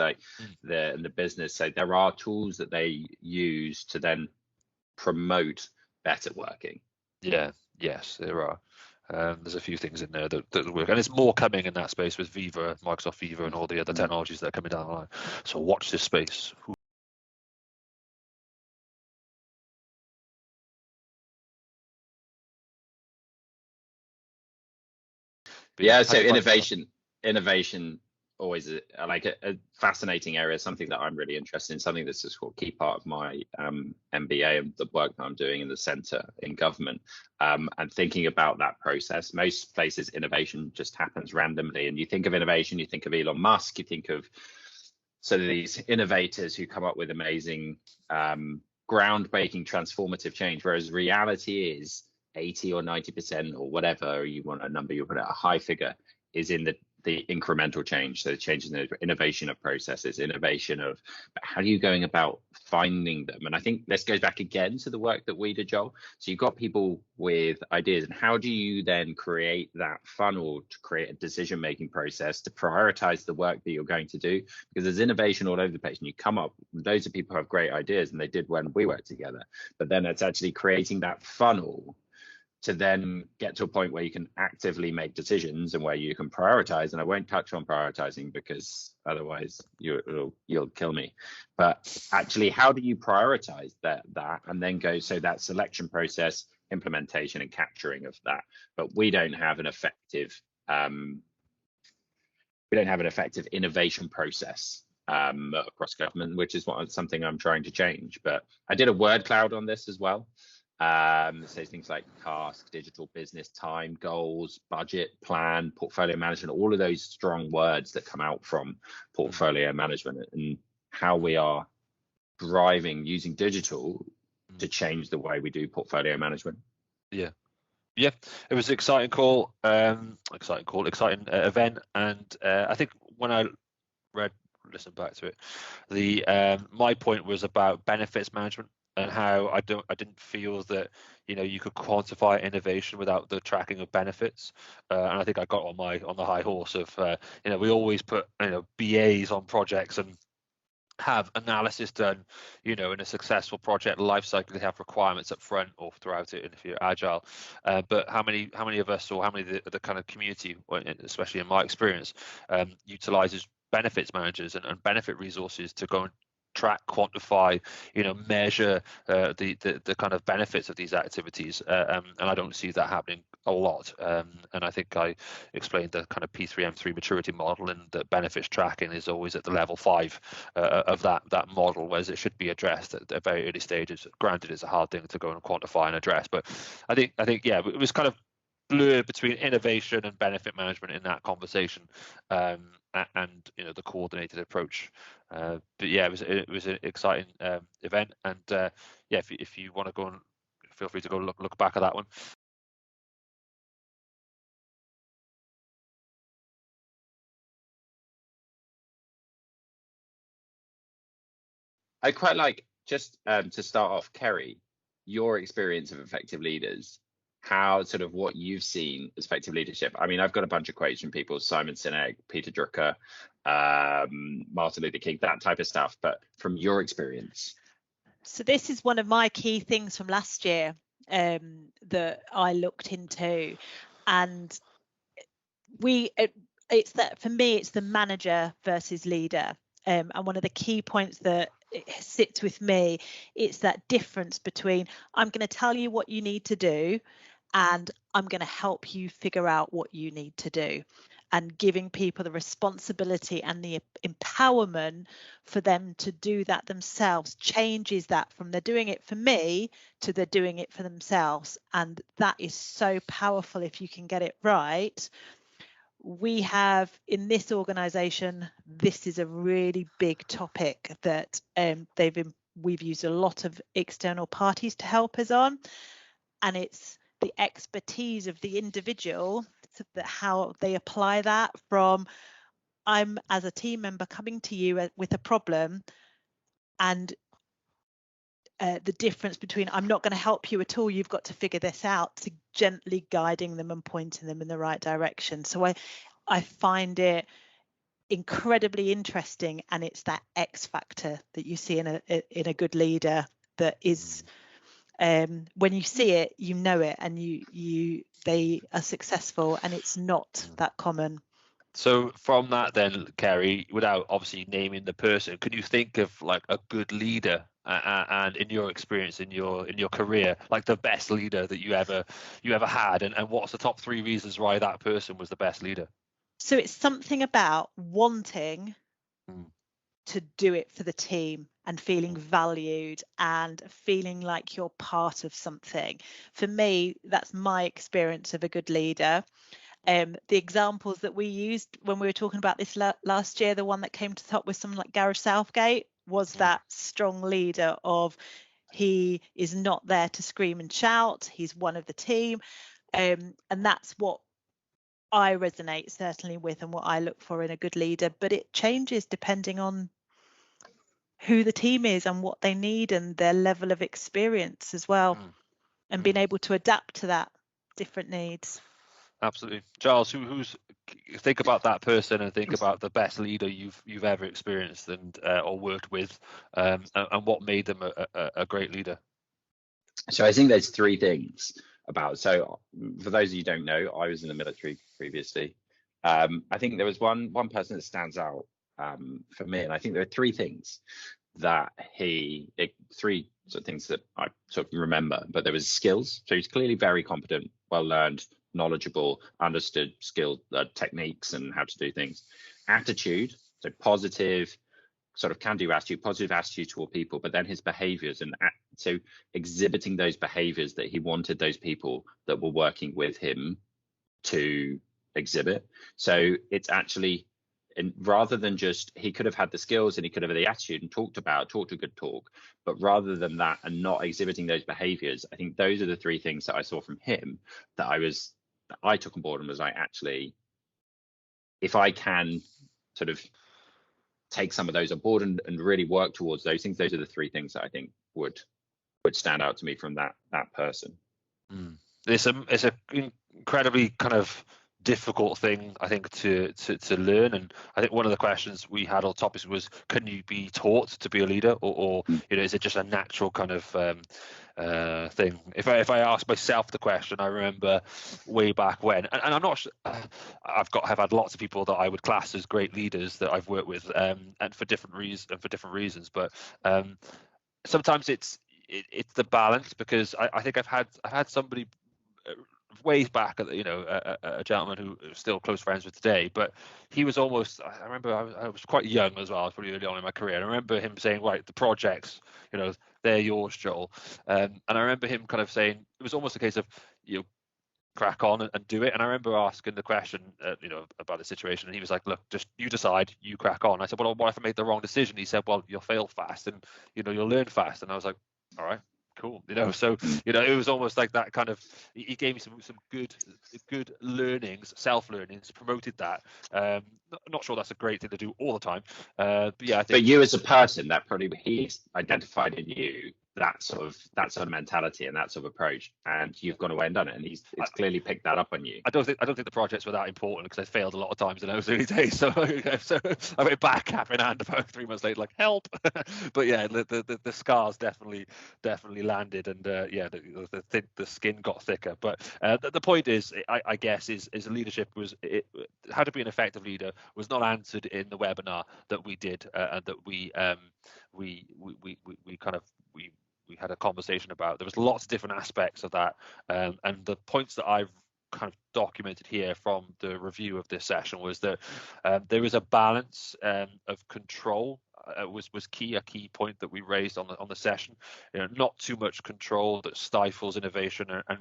the business. So there are tools that they use to then promote better working. Yeah, yes, there are. There's a few things in there that work, and there's more coming in that space with Viva, Microsoft Viva, and all the other technologies that are coming down the line. So watch this space. Yeah, so innovation always like a fascinating area, something that I'm really interested in, something that's just a key part of my MBA and the work that I'm doing in the centre in government, and thinking about that process. Most places innovation just happens randomly, and you think of innovation, you think of Elon Musk, you think of these innovators who come up with amazing groundbreaking transformative change, whereas reality is 80 or 90% or whatever you want a number, you put it a high figure, is in the the incremental change, so changes in innovation of processes, innovation of how are you going about finding them. And I think this goes back again to the work that we did, Joel. So you've got people with ideas, and how do you then create that funnel to create a decision-making process to prioritize the work that you're going to do? Because there's innovation all over the place, and you come up, loads of people have great ideas, and they did when we worked together. But then it's actually creating that funnel to then get to a point where you can actively make decisions and where you can prioritize. And I won't touch on prioritizing because otherwise you'll kill me. But actually, how do you prioritize that and then go, so that selection process, implementation and capturing of that. But we don't have an effective innovation process across government, which is something I'm trying to change. But I did a word cloud on this as well. So things like task, digital business, time, goals, budget, plan, portfolio management, all of those strong words that come out from portfolio management, and how we are driving using digital to change the way we do portfolio management. Yeah, it was an exciting call, exciting event, and I think when I listened back to it, my point was about benefits management, and how I didn't feel that you could quantify innovation without the tracking of benefits, and I think I got on the high horse of we always put BAs on projects and have analysis done in a successful project life cycle. They have requirements up front or throughout it, and if you're agile, but how many of us, or how many of the kind of community, especially in my experience, utilizes benefits managers and benefit resources to go and track, quantify, measure the kind of benefits of these activities, and I don't see that happening a lot. And I think I explained the kind of P3M3 maturity model, and that benefits tracking is always at the level 5 of that model, whereas it should be addressed at very early stages. Granted, it's a hard thing to go and quantify and address, but I think yeah, it was kind of blurred between innovation and benefit management in that conversation, and the coordinated approach. But yeah, it was an exciting event, and yeah, if you want to go and feel free to go look back at that one. I quite like, just to start off, Kerrie, your experience of effective leaders, how sort of what you've seen as effective leadership. I mean, I've got a bunch of quotes from people, Simon Sinek, Peter Drucker, Martin Luther King, that type of stuff, but from your experience. So this is one of my key things from last year that I looked into, and it's that for me, it's the manager versus leader. And one of the key points that sits with me, it's that difference between I'm going to tell you what you need to do, and I'm going to help you figure out what you need to do, and giving people the responsibility and the empowerment for them to do that themselves changes that from they're doing it for me to they're doing it for themselves. And that is so powerful if you can get it right. We have in this organization, this is a really big topic that we've used a lot of external parties to help us on, and it's the expertise of the individual, how they apply that from I'm as a team member coming to you with a problem, and the difference between I'm not going to help you at all, you've got to figure this out, to gently guiding them and pointing them in the right direction. So I find it incredibly interesting, and it's that X factor that you see in a good leader that is when you see it, you know it, and they are successful, and it's not that common. So from that then, Kerrie, without obviously naming the person, can you think of like a good leader, and in your experience, in your career, like the best leader that you ever had, and what's the top 3 reasons why that person was the best leader? So it's something about wanting to do it for the team, and feeling valued, and feeling like you're part of something. For me, that's my experience of a good leader. The examples that we used when we were talking about this last year, the one that came to the top with someone like Gareth Southgate, was that strong leader of he is not there to scream and shout, he's one of the team, and that's what I resonate certainly with and what I look for in a good leader, but it changes depending on who the team is and what they need and their level of experience as well, and being able to adapt to that different needs. Absolutely. Giles, who's think about that person and think about the best leader you've ever experienced and or worked with, and what made them a great leader. So I think there's three things about. So for those of you who don't know, I was in the military previously. I think there was one person that stands out for me, and I think there are three things that three sort of things that I sort of remember. But there was skills. So he's clearly very competent, well learned, knowledgeable, understood skill techniques and how to do things. Attitude, so positive, sort of can-do attitude, positive attitude toward people, but then his behaviors, and so exhibiting those behaviors that he wanted those people that were working with him to exhibit. So it's actually, and rather than just, he could have had the skills and he could have had the attitude and talked a good talk, but rather than that and not exhibiting those behaviors, I think those are the three things that I saw from him that I took on board and was like, actually, if I can sort of take some of those on board and really work towards those things, those are the three things that I think would stand out to me from that person. It's a incredibly kind of difficult thing, I think, to learn. And I think one of the questions we had on topics was, can you be taught to be a leader, or is it just a natural kind of thing? If I ask myself the question, I remember way back when, and I'm not sure, I've had lots of people that I would class as great leaders that I've worked with, and for different reasons, but sometimes it's the balance, because I think I've had somebody ways back, a gentleman who is still close friends with today, but he was almost, I remember I was quite young as well, I was pretty early on in my career, and I remember him saying, right, the projects, they're yours, Joel, and I remember him kind of saying, it was almost a case of, crack on and do it. And I remember asking the question, about the situation, and he was like, look, just you decide, you crack on. I said, well, what if I made the wrong decision? He said, well, you'll fail fast and you'll learn fast. And I was like, all right, cool. So it was almost like that kind of, he gave me some good learnings, self-learnings, promoted that. Not sure that's a great thing to do all the time, but yeah, I think. But you as a person, that probably he's identified in you that sort of mentality and that sort of approach, and you've gone away and done it, and it's clearly picked that up on you. I don't think the projects were that important, because I failed a lot of times in those early days. So I went back cap in hand about 3 months later, like, help. But yeah, the scars definitely landed, and the skin got thicker. But the point is, I guess, is leadership how to be an effective leader was not answered in the webinar that we did, and that we had a conversation about. There was lots of different aspects of that, and the points that I've kind of documented here from the review of this session was that there is a balance of control. Was a key point that we raised on the session. Not too much control that stifles innovation and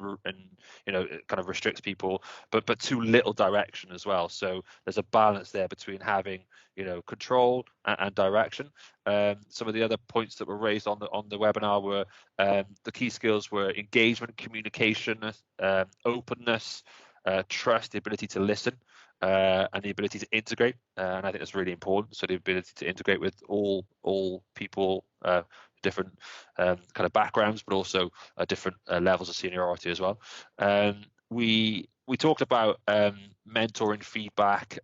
kind of restricts people, but too little direction as well. So there's a balance there between having control and direction. Some of the other points that were raised on the webinar were the key skills were engagement, communication, openness, trust, the ability to listen, and the ability to integrate, and I think that's really important. So the ability to integrate with all people, different kind of backgrounds, but also different levels of seniority as well. We talked about mentoring, feedback,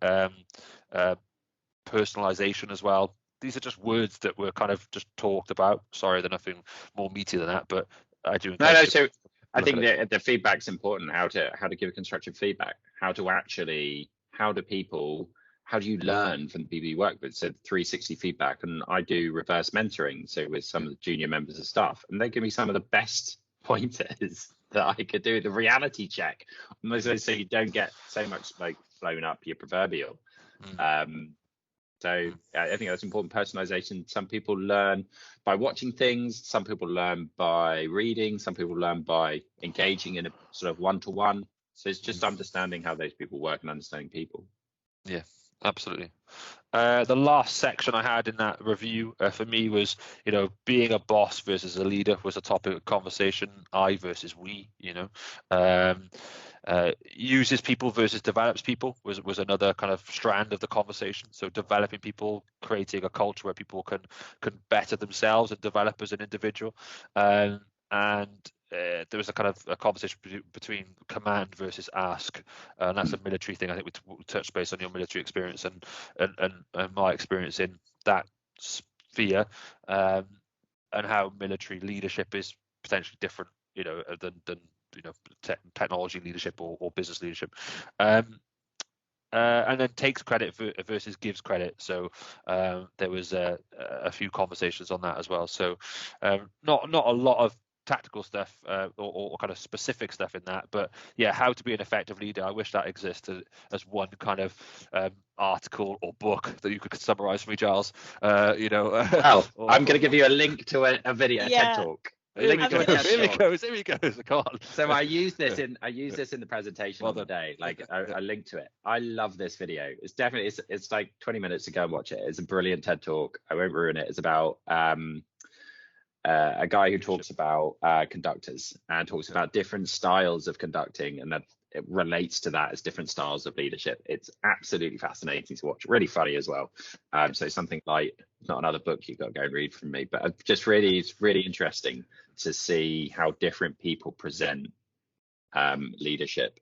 personalization as well. These are just words that were kind of just talked about. Sorry, they're nothing more meaty than that, but I do. No. So I think the feedback's important. How to give constructive feedback. How do you learn from the people you work with? So 360 feedback, and I do reverse mentoring. So with some of the junior members of staff, and they give me some of the best pointers that I could do. The reality check, so you don't get so much smoke blown up your proverbial. So I think that's important. Personalization. Some people learn by watching things. Some people learn by reading. Some people learn by engaging in a sort of one-to-one. So it's just understanding how those people work and understanding people. Yeah, Absolutely. The last section I had in that review for me was, being a boss versus a leader was a topic of conversation. I versus we, uses people versus develops people was another kind of strand of the conversation. So developing people, creating a culture where people can better themselves and develop as an individual. There was a kind of a conversation between command versus ask, and that's a military thing. I think we touched base on your military experience and my experience in that sphere, and how military leadership is potentially different, than technology leadership or business leadership. And then takes credit versus gives credit. So there was a few conversations on that as well. So not a lot of tactical stuff or kind of specific stuff in that, but yeah, how to be an effective leader. I wish that existed as one kind of article or book that you could summarize for me, Giles. Well, I'm going to give you a link to a video, a TED talk. Here he goes. Come on. So I use this in the presentation of the day. Like I linked to it. I love this video. It's definitely it's like 20 minutes to go and watch it. It's a brilliant TED talk. I won't ruin it. It's about a guy who talks about conductors and talks about different styles of conducting, and that it relates to that as different styles of leadership. It's absolutely fascinating to watch. Really funny as well. So something like, not another book you've got to go and read from me, but it's really interesting to see how different people present leadership.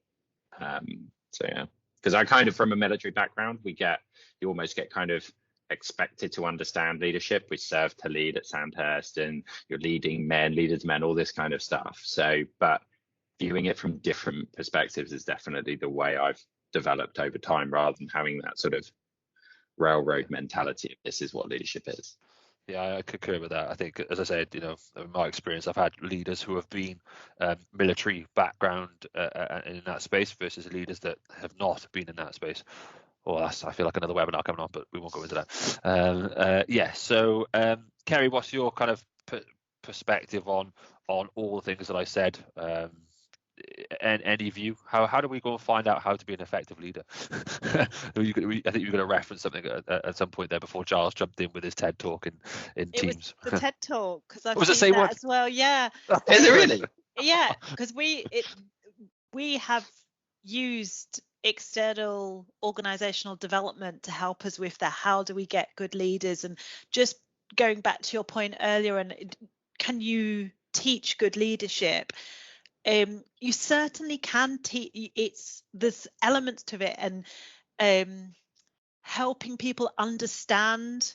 So yeah, because I kind of, from a military background, you almost get kind of expected to understand leadership. We serve to lead at Sandhurst, and you're leading men, leaders men, all this kind of stuff. So, but viewing it from different perspectives is definitely the way I've developed over time, rather than having that sort of railroad mentality of this is what leadership is. Yeah, I concur with that. I think, as I said, in my experience, I've had leaders who have been military background in that space versus leaders that have not been in that space. Well, I feel like another webinar coming on, but we won't go into that. So Kerrie, what's your kind of perspective on all the things that I said? And any view? How do we go and find out how to be an effective leader? I think you're going to reference something at some point there before Giles jumped in with his TED talk in Teams. Was the TED talk, because I've was seen that as well. Yeah. Is it really? Yeah, because we have used external organizational development to help us with that. How do we get good leaders? And just going back to your point earlier, and can you teach good leadership? You certainly can teach. There's elements to it, and helping people understand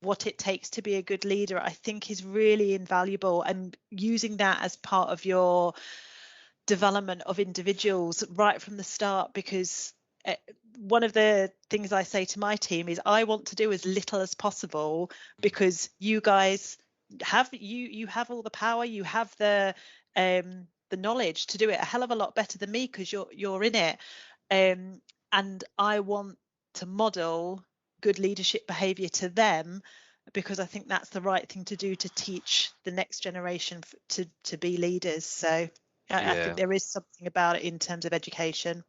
what it takes to be a good leader, I think, is really invaluable, and using that as part of your development of individuals right from the start. Because one of the things I say to my team is I want to do as little as possible, because you guys have all the power, you have the knowledge to do it a hell of a lot better than me, because you're in it, and I want to model good leadership behavior to them, because I think that's the right thing to do to teach the next generation to be leaders. So I think there is something about it in terms of education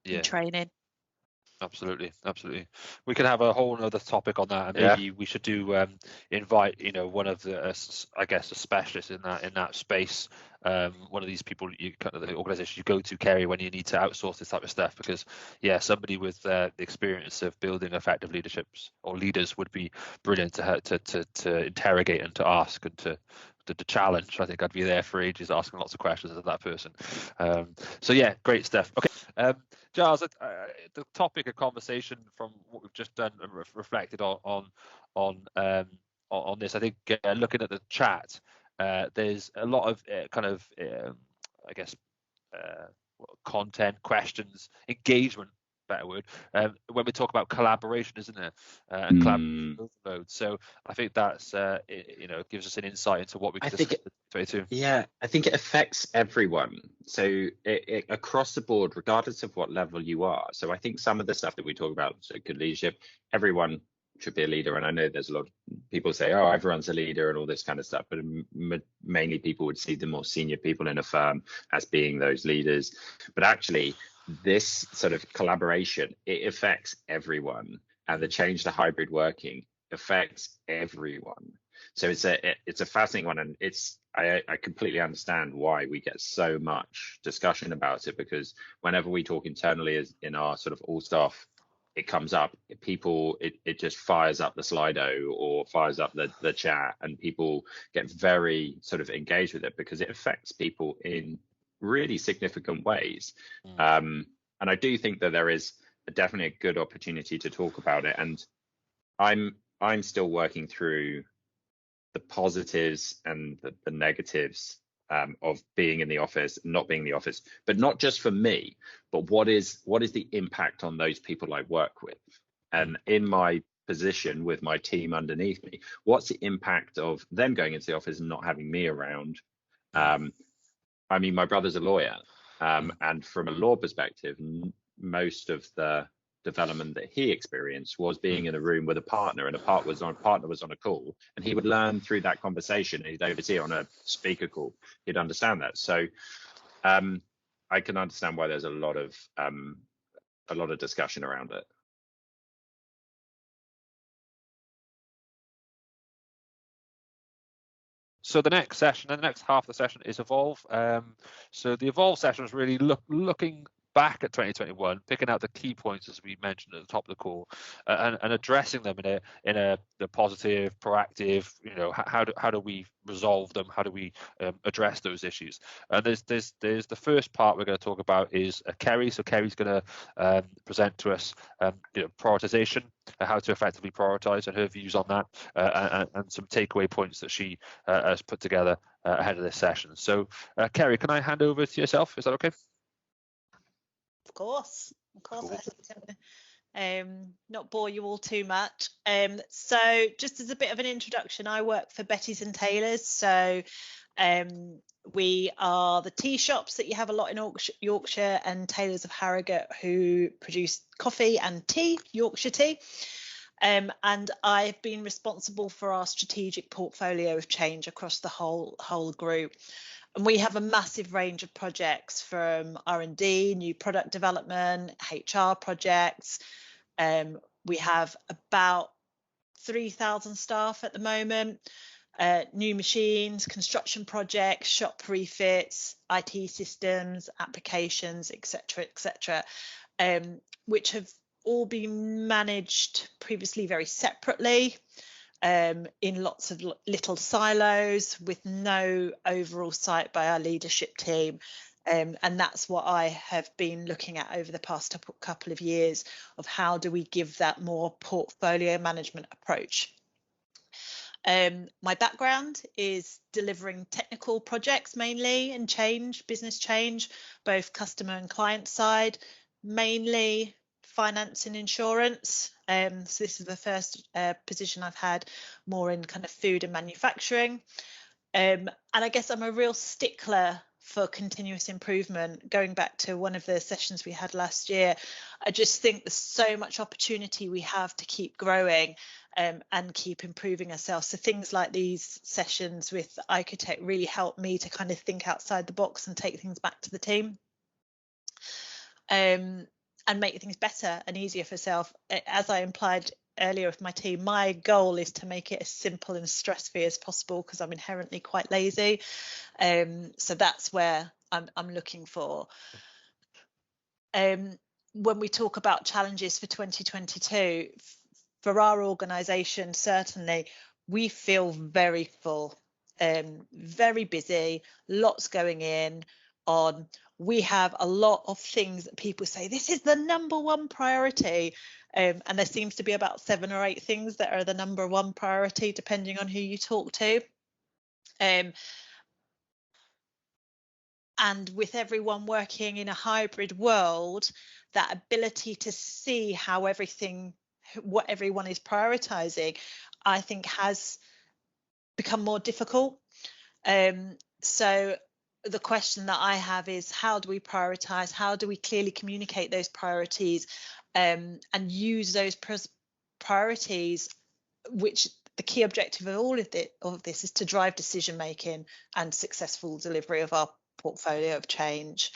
and training. Absolutely. We could have a whole other topic on that, and maybe we should do invite one of the I guess a specialist in that space, one of these people, the organization you go to, Kerrie, when you need to outsource this type of stuff, because somebody with the experience of building effective leaderships or leaders would be brilliant to interrogate and to ask and to challenge. I think I'd be there for ages asking lots of questions of that person. So yeah, great stuff. Okay, Giles, the topic of conversation from what we've just done and reflected on this, I think looking at the chat, there's a lot of I guess content, questions, engagement, better word, when we talk about collaboration, isn't it? And collaboration mode. So I think that's gives us an insight into what we can discuss in 22. Yeah, I think it affects everyone. So it across the board, regardless of what level you are. So I think some of the stuff that we talk about, so good leadership, everyone should be a leader. And I know there's a lot of people say, oh, everyone's a leader and all this kind of stuff, but mainly people would see the more senior people in a firm as being those leaders. But actually, this sort of collaboration, it affects everyone, and the change to hybrid working affects everyone. So it's a fascinating one, and I completely understand why we get so much discussion about it, because whenever we talk internally as in our sort of all staff, it comes up, it just fires up the Slido or fires up the chat, and people get very sort of engaged with it because it affects people in really significant ways. And I do think that there is definitely a good opportunity to talk about it. And I'm still working through the positives and the negatives of being in the office, not being in the office, but not just for me, but what is the impact on those people I work with? And in my position with my team underneath me, what's the impact of them going into the office and not having me around? I mean, my brother's a lawyer, and from a law perspective, most of the development that he experienced was being in a room with a partner, and a partner was on a call, and he would learn through that conversation. He'd oversee on a speaker call. He'd understand that. So I can understand why there's a lot of discussion around it. So the next session, and the next half of the session, is Evolve. So the Evolve session is really looking back at 2021, picking out the key points as we mentioned at the top of the call, and addressing them in a positive, proactive. You know, how do we resolve them? How do we address those issues? And there's the first part we're going to talk about is Kerrie. So Kerrie's going to present to us prioritization, how to effectively prioritize, and her views on that, and some takeaway points that she has put together ahead of this session. So Kerrie, can I hand over to yourself? Is that okay? Of course. Cool. Not bore you all too much. So just as a bit of an introduction, I work for Betty's and Taylor's. So we are the tea shops that you have a lot in Yorkshire, and Taylor's of Harrogate, who produce coffee and tea, Yorkshire tea. And I've been responsible for our strategic portfolio of change across the whole group. And we have a massive range of projects, from R&D, new product development, HR projects. We have about 3,000 staff at the moment, new machines, construction projects, shop refits, IT systems, applications, etc., which have all been managed previously very separately, in lots of little silos with no overall sight by our leadership team. And that's what I have been looking at over the past couple of years, of how do we give that more portfolio management approach. My background is delivering technical projects mainly, and business change, both customer and client side, mainly finance and insurance. So this is the first position I've had more in kind of food and manufacturing. And I guess I'm a real stickler for continuous improvement. Going back to one of the sessions we had last year, I just think there's so much opportunity we have to keep growing and keep improving ourselves. So things like these sessions with iCoTech really help me to kind of think outside the box and take things back to the team. And make things better and easier for self. As I implied earlier with my team, my goal is to make it as simple and stress-free as possible, because I'm inherently quite lazy. So that's where I'm looking for. When we talk about challenges for 2022, for our organisation, certainly we feel very full, very busy, lots going on. We have a lot of things that people say, this is the number one priority. And there seems to be about 7 or 8 things that are the number one priority, depending on who you talk to. And with everyone working in a hybrid world, that ability to see how what everyone is prioritising, I think has become more difficult. So the question that I have is, how do we prioritise? How do we clearly communicate those priorities and use those priorities, which the key objective of all of this is to drive decision making and successful delivery of our portfolio of change.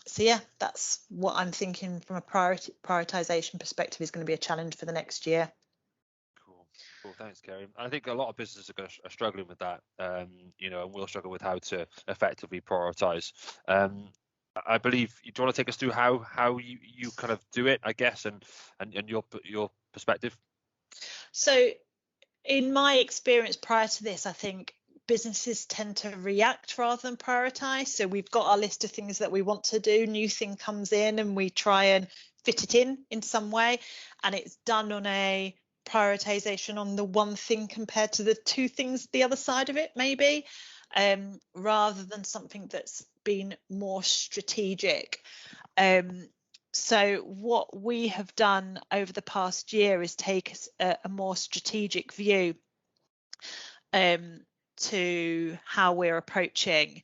So yeah, that's what I'm thinking from a prioritization perspective is going to be a challenge for the next year. Cool, thanks, Kerrie. I think a lot of businesses are struggling with that, you know, and will struggle with how to effectively prioritize. I believe, do you want to take us through how you kind of do it, I guess, and your perspective? So in my experience prior to this, I think businesses tend to react rather than prioritize. So we've got our list of things that we want to do, new thing comes in and we try and fit it in some way, and it's done on a prioritization on the one thing compared to the two things the other side of it, maybe, rather than something that's been more strategic. So what we have done over the past year is take a more strategic view to how we're approaching.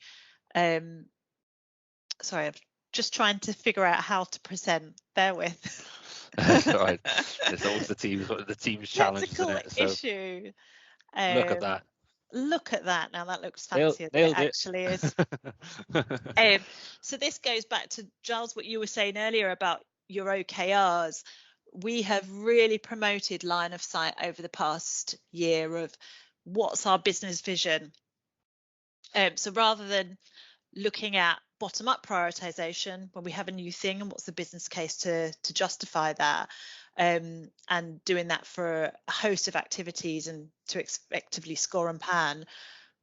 Sorry, I'm just trying to figure out how to present. Bear with. That's all right. It's always the team's challenge, isn't it? So issue. look at that. Look at that. Now that looks fancier than it actually is. So this goes back to, Giles, what you were saying earlier about your OKRs. We have really promoted line of sight over the past year of what's our business vision. So rather than looking at bottom-up prioritization when we have a new thing and what's the business case to justify that, and doing that for a host of activities and to effectively score and pan,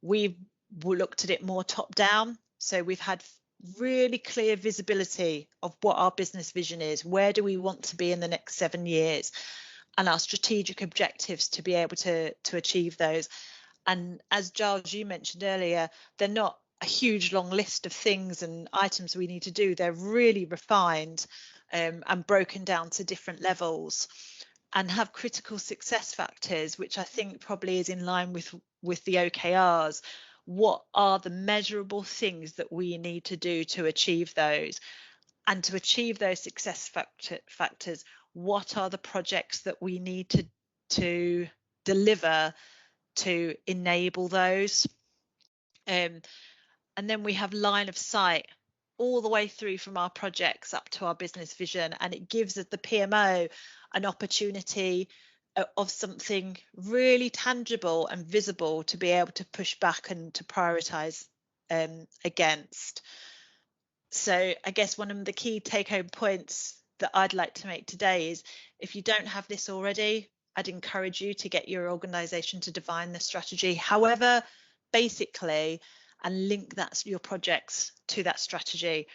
we've looked at it more top-down. So we've had really clear visibility of what our business vision is, where do we want to be in the next 7 years, and our strategic objectives to be able to achieve those. And as Giles, you mentioned earlier, they're not a huge long list of things and items we need to do. They're really refined and broken down to different levels, and have critical success factors, which I think probably is in line with the OKRs. What are the measurable things that we need to do to achieve those? And to achieve those success factors, what are the projects that we need to deliver to enable those? And then we have line of sight all the way through from our projects up to our business vision, and it gives the PMO an opportunity of something really tangible and visible to be able to push back and to prioritize against. So I guess one of the key take-home points that I'd like to make today is, if you don't have this already, I'd encourage you to get your organization to define the strategy, however basically, and link your projects to that strategy.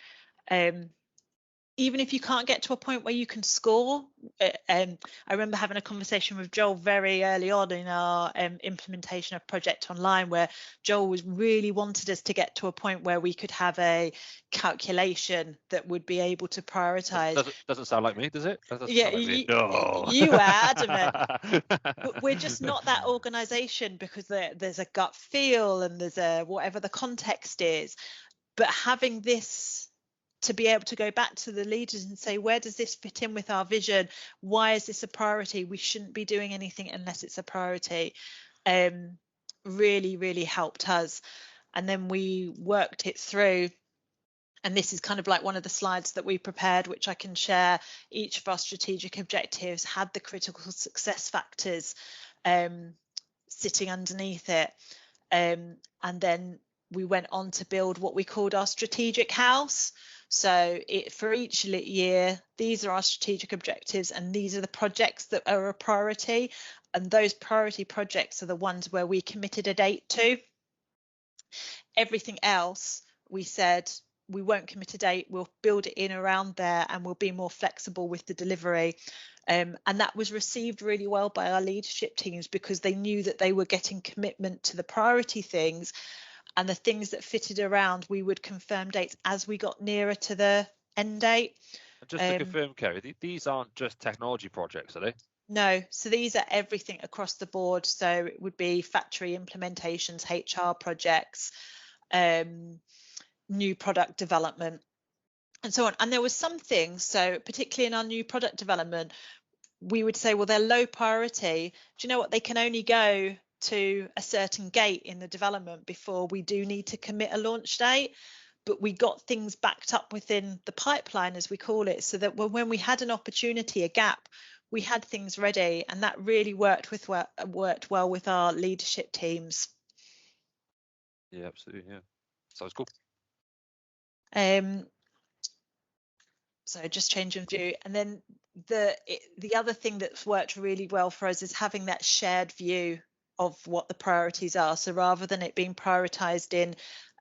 Even if you can't get to a point where you can score, I remember having a conversation with Joel very early on in our implementation of Project Online, where Joel really wanted us to get to a point where we could have a calculation that would be able to prioritize. Doesn't sound like me, does it? Yeah, like no. You were adamant. But we're just not that organization, because there's a gut feel and there's a whatever the context is. But having this to be able to go back to the leaders and say, where does this fit in with our vision? Why is this a priority? We shouldn't be doing anything unless it's a priority. Really, really helped us. And then we worked it through. And this is kind of like one of the slides that we prepared, which I can share. Each of our strategic objectives had the critical success factors sitting underneath it. And then we went on to build what we called our strategic house. So for each year, these are our strategic objectives, and these are the projects that are a priority. And those priority projects are the ones where we committed a date to. Everything else, we said, we won't commit a date, we'll build it in around there, and we'll be more flexible with the delivery. And that was received really well by our leadership teams, because they knew that they were getting commitment to the priority things, and the things that fitted around, we would confirm dates as we got nearer to the end date. Just to confirm, Kerrie, these aren't just technology projects, are they? No, so these are everything across the board. So it would be factory implementations, HR projects, new product development, and so on. And there was some things, so particularly in our new product development, we would say, well, they're low priority. Do you know what? They can only go to a certain gate in the development before we do need to commit a launch date. but we got things backed up within the pipeline, as we call it, so that when we had an opportunity, a gap, we had things ready, and that really worked well with our leadership teams. Yeah, absolutely. Yeah, sounds cool. So just changing view, and then the other thing that's worked really well for us is having that shared view of what the priorities are. So rather than it being prioritized in,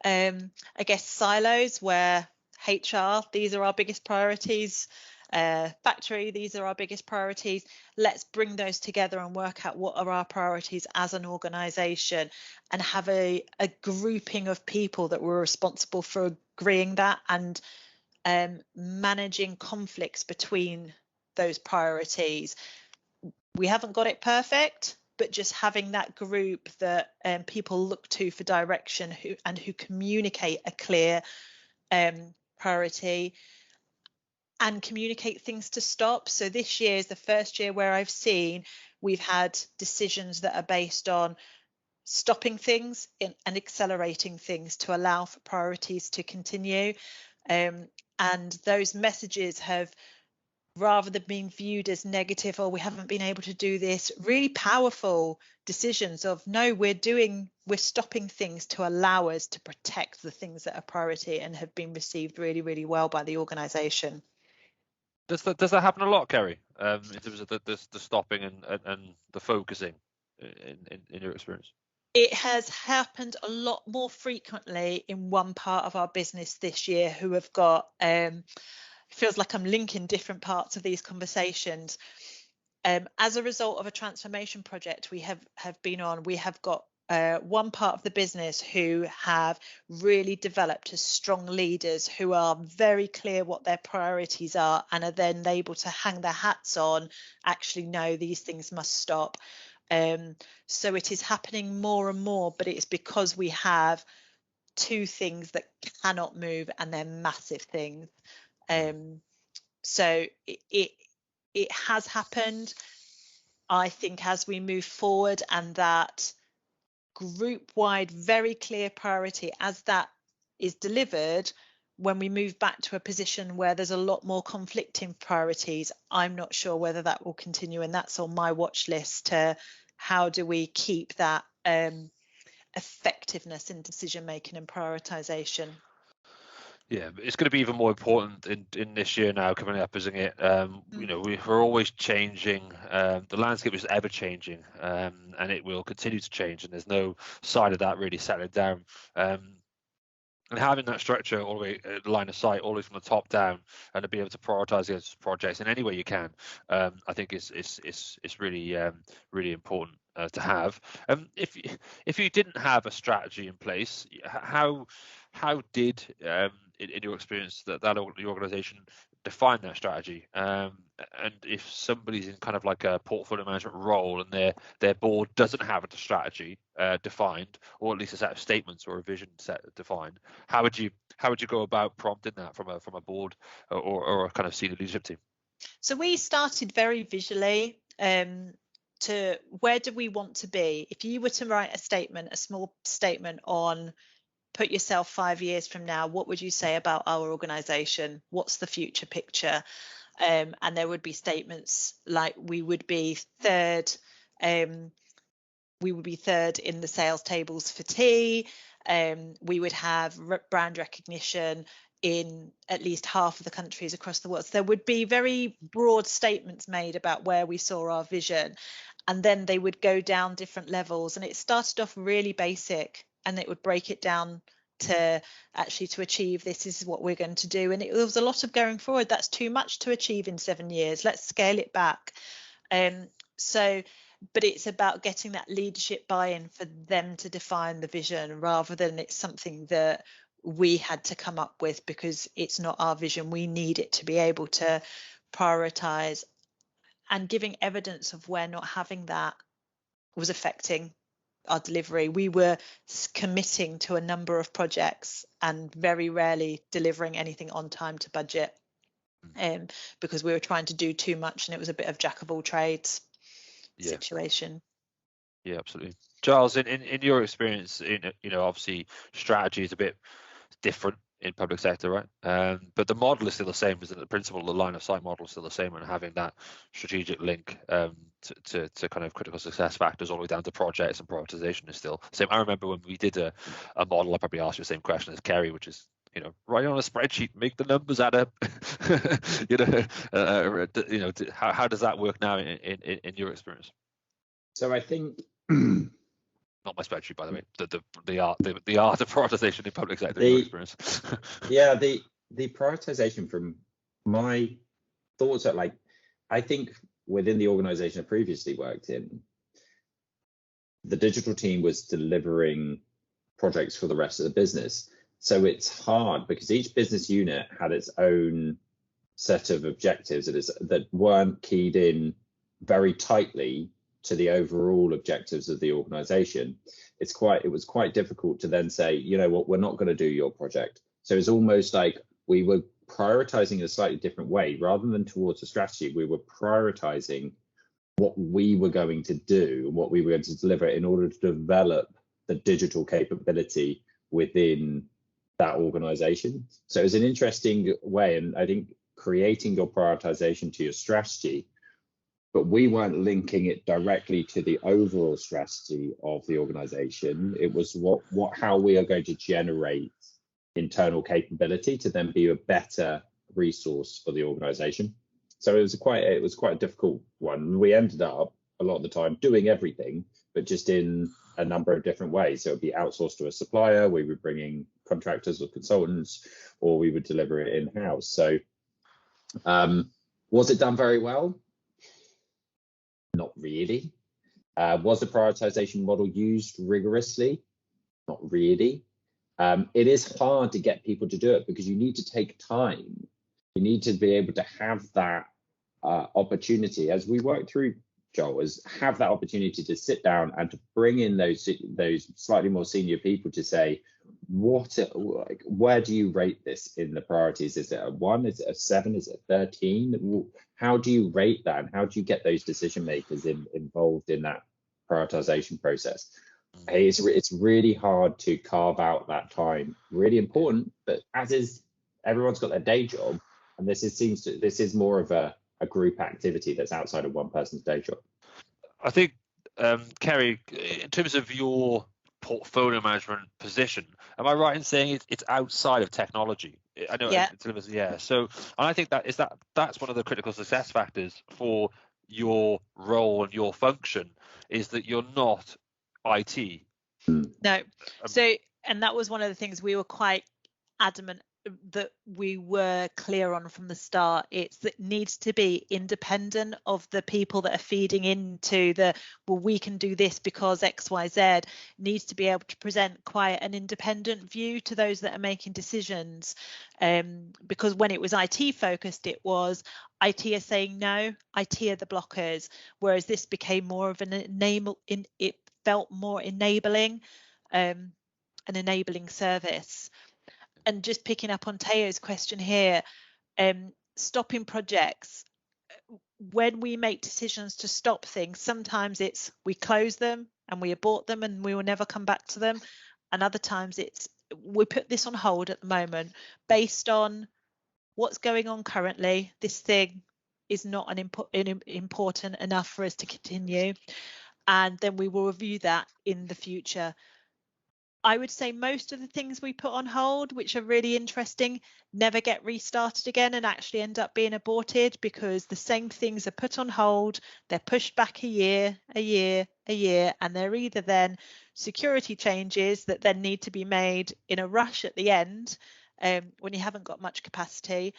I guess, silos where HR, these are our biggest priorities, factory, these are our biggest priorities, let's bring those together and work out what are our priorities as an organization, and have a grouping of people that were responsible for agreeing that, and managing conflicts between those priorities. We haven't got it perfect, but just having that group that people look to for direction, who communicate a clear priority and communicate things to stop. So this year is the first year where I've seen we've had decisions that are based on stopping things and accelerating things to allow for priorities to continue. And those messages have, rather than being viewed as negative, or we haven't been able to do this, really powerful decisions of, no, we're stopping things to allow us to protect the things that are priority, and have been received really, really well by the organisation. Does that happen a lot, Kerrie, in terms of the stopping and the focusing in your experience? It has happened a lot more frequently in one part of our business this year, who have got, feels like I'm linking different parts of these conversations. As a result of a transformation project we have been on, we have got one part of the business who have really developed as strong leaders, who are very clear what their priorities are, and are then able to hang their hats on, actually, no, these things must stop. So it is happening more and more, but it's because we have two things that cannot move, and they're massive things. So it has happened. I think as we move forward, and that group-wide, very clear priority, as that is delivered, when we move back to a position where there's a lot more conflicting priorities, I'm not sure whether that will continue, and that's on my watch list to how do we keep that effectiveness in decision making and prioritization. Yeah, it's going to be even more important in this year now coming up, isn't it? You know, we're always changing. The landscape is ever changing, and it will continue to change. And there's no sign of that really settling down. And having that structure all the way, line of sight, all the way from the top down, and to be able to prioritize those projects in any way you can, I think is really really important to have. If you didn't have a strategy in place, how did in your experience that the organization define that strategy? And if somebody's in kind of like a portfolio management role and their board doesn't have a strategy defined, or at least a set of statements or a vision set defined, how would you go about prompting that from a board or a kind of senior leadership team? So we started very visually to where do we want to be. If you were to write a small statement on, put yourself 5 years from now, what would you say about our organisation? What's the future picture? And there would be statements like we would be third in the sales tables for tea. We would have brand recognition in at least half of the countries across the world. So there would be very broad statements made about where we saw our vision, and then they would go down different levels. And it started off really basic, and it would break it down to actually, to achieve this is what we're going to do. And it was a lot of going forward. That's too much to achieve in 7 years. Let's scale it back. But it's about getting that leadership buy-in for them to define the vision, rather than it's something that we had to come up with, because it's not our vision. We need it to be able to prioritize, and giving evidence of where not having that was affecting our delivery. We were committing to a number of projects and very rarely delivering anything on time to budget, because we were trying to do too much, and it was a bit of jack of all trades situation. Yeah, absolutely. Giles, in your experience, obviously strategy is a bit different in public sector, right? But the model is still the same, isn't it? The principle, the line of sight model is still the same, and having that strategic link to kind of critical success factors all the way down to projects and prioritization is still the same. I remember when we did a model, I probably asked you the same question as Kerrie, which is, write on a spreadsheet, make the numbers add up. How does that work now in your experience? So I think. Not my spreadsheet, by the way. The art of prioritization in public sector experience. Yeah, the prioritization, from my thoughts, are like, I think within the organization I previously worked in, the digital team was delivering projects for the rest of the business. So it's hard because each business unit had its own set of objectives that weren't keyed in very tightly to the overall objectives of the organization. It was quite difficult to then say, you know what, we're not going to do your project. So it's almost like we were prioritizing in a slightly different way. Rather than towards a strategy, we were prioritizing what we were going to do and what we were going to deliver in order to develop the digital capability within that organization. So it was an interesting way, and I think creating your prioritization to your strategy, but we weren't linking it directly to the overall strategy of the organization. It was how we are going to generate internal capability to then be a better resource for the organization. So it was quite a difficult one. We ended up a lot of the time doing everything, but just in a number of different ways. So it would be outsourced to a supplier, we were bringing contractors or consultants, or we would deliver it in-house. So was it done very well? Not really. Was the prioritization model used rigorously? Not really. It is hard to get people to do it because you need to take time. You need to be able to have that opportunity, as we work through, Joel, is have that opportunity to sit down and to bring in those slightly more senior people to say, where do you rate this in the priorities? Is it a 1? Is it a 7? Is it 13? How do you rate that? And how do you get those decision makers involved in that prioritization process? It's really hard to carve out that time. Really important, but as is, everyone's got their day job, and this is more of a group activity that's outside of one person's day job. I think, Kerrie, in terms of your portfolio management position, am I right in saying it's outside of technology? I know. Yeah. So, and I think that's one of the critical success factors for your role and your function, is that you're not IT. No. So, and that was one of the things we were quite adamant that we were clear on from the start. It needs to be independent of the people that are feeding into we can do this because XYZ. Needs to be able to present quite an independent view to those that are making decisions, because when it was IT focused, it was IT are saying no, IT are the blockers, whereas this became more of it felt more enabling, an enabling service. And just picking up on Teo's question here, stopping projects. When we make decisions to stop things, sometimes it's we close them and we abort them and we will never come back to them. And other times it's we put this on hold at the moment based on what's going on currently. This thing is not important enough for us to continue. And then we will review that in the future. I would say most of the things we put on hold, which are really interesting, never get restarted again and actually end up being aborted, because the same things are put on hold, they're pushed back a year, and they're either then security changes that then need to be made in a rush at the end, when you haven't got much capacity,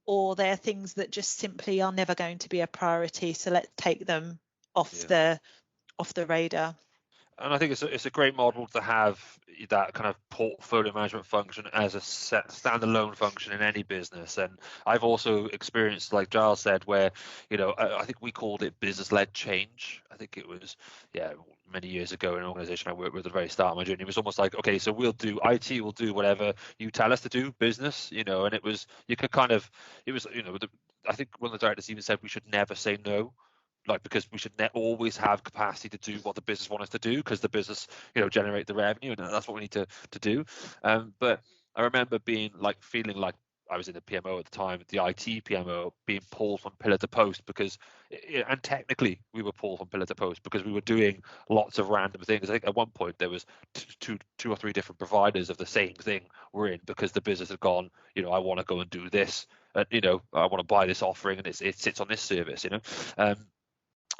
or they're things that just simply are never going to be a priority. So let's take them off the radar. And I think it's a great model to have that kind of portfolio management function as a standalone function in any business. And I've also experienced, like Giles said, where, I think we called it business-led change. I think it was, many years ago in an organization I worked with at the very start of my journey. It was almost like, okay, so IT will do whatever you tell us to do, business, and it was, I think one of the directors even said we should never say no. Because we should always have capacity to do what the business wants us to do, because the business, generate the revenue, and that's what we need to do. But I remember feeling like I was in the PMO at the time, the IT PMO, being pulled from pillar to post and technically we were pulled from pillar to post because we were doing lots of random things. I think at one point there was two or three different providers of the same thing we're in because the business had gone, I want to go and do this, I want to buy this offering and it sits on this service, and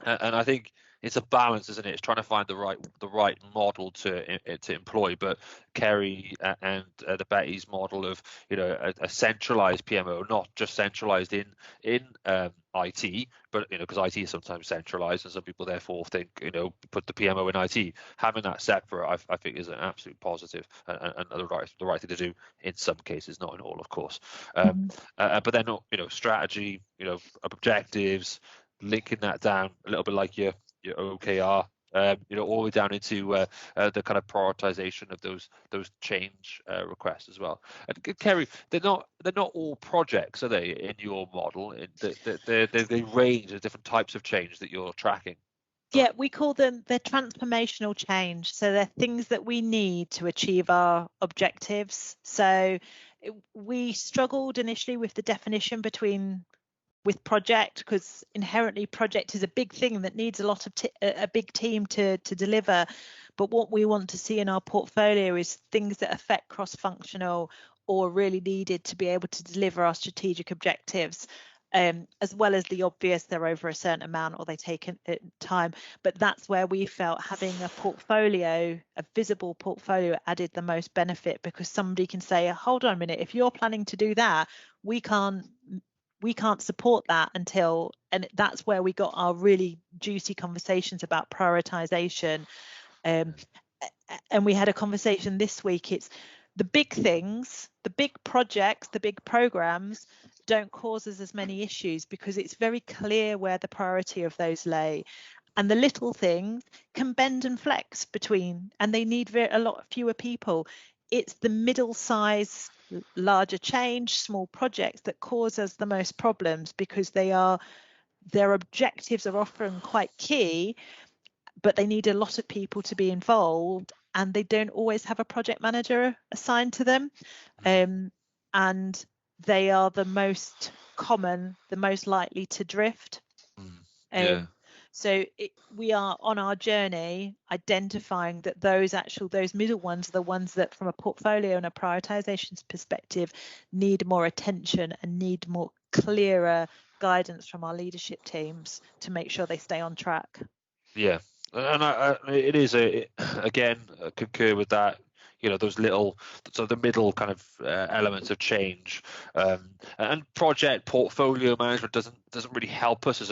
I think it's a balance, isn't it? It's trying to find the right model to employ. But Kerrie and the Betty's model of a centralized PMO, not just centralized in IT, but because IT is sometimes centralized, and some people therefore think put the PMO in IT. Having that separate, I think, is an absolute positive and the right thing to do in some cases, not in all, of course. But then strategy, objectives, linking that down a little bit like your OKR, all the way down into the kind of prioritization of those change requests as well. And Kerrie, they're not all projects, are they, in your model? They range of different types of change that you're tracking. Yeah, we call them, they're transformational change. So they're things that we need to achieve our objectives. So we struggled initially with the definition with project, because inherently project is a big thing that needs a lot of a big team to deliver. But what we want to see in our portfolio is things that affect cross-functional or really needed to be able to deliver our strategic objectives, as well as the obvious, they're over a certain amount or they take time. But that's where we felt having a visible portfolio added the most benefit, because somebody can say, hold on a minute, if you're planning to do that, we can't support that until, and that's where we got our really juicy conversations about prioritization. And we had a conversation this week. It's the big things, the big projects, the big programs don't cause us as many issues because it's very clear where the priority of those lay. And the little things can bend and flex between, and they need a lot fewer people. It's the middle size, larger change, small projects that cause us the most problems, because their objectives are often quite key, but they need a lot of people to be involved, and they don't always have a project manager assigned to them. And they are the most common, the most likely to drift. So we are on our journey identifying that those middle ones are the ones that, from a portfolio and a prioritizations perspective, need more attention and need more clearer guidance from our leadership teams to make sure they stay on track. Yeah, and it is again, concur with that. Those little, so the middle kind of elements of change, and project portfolio management doesn't really help us as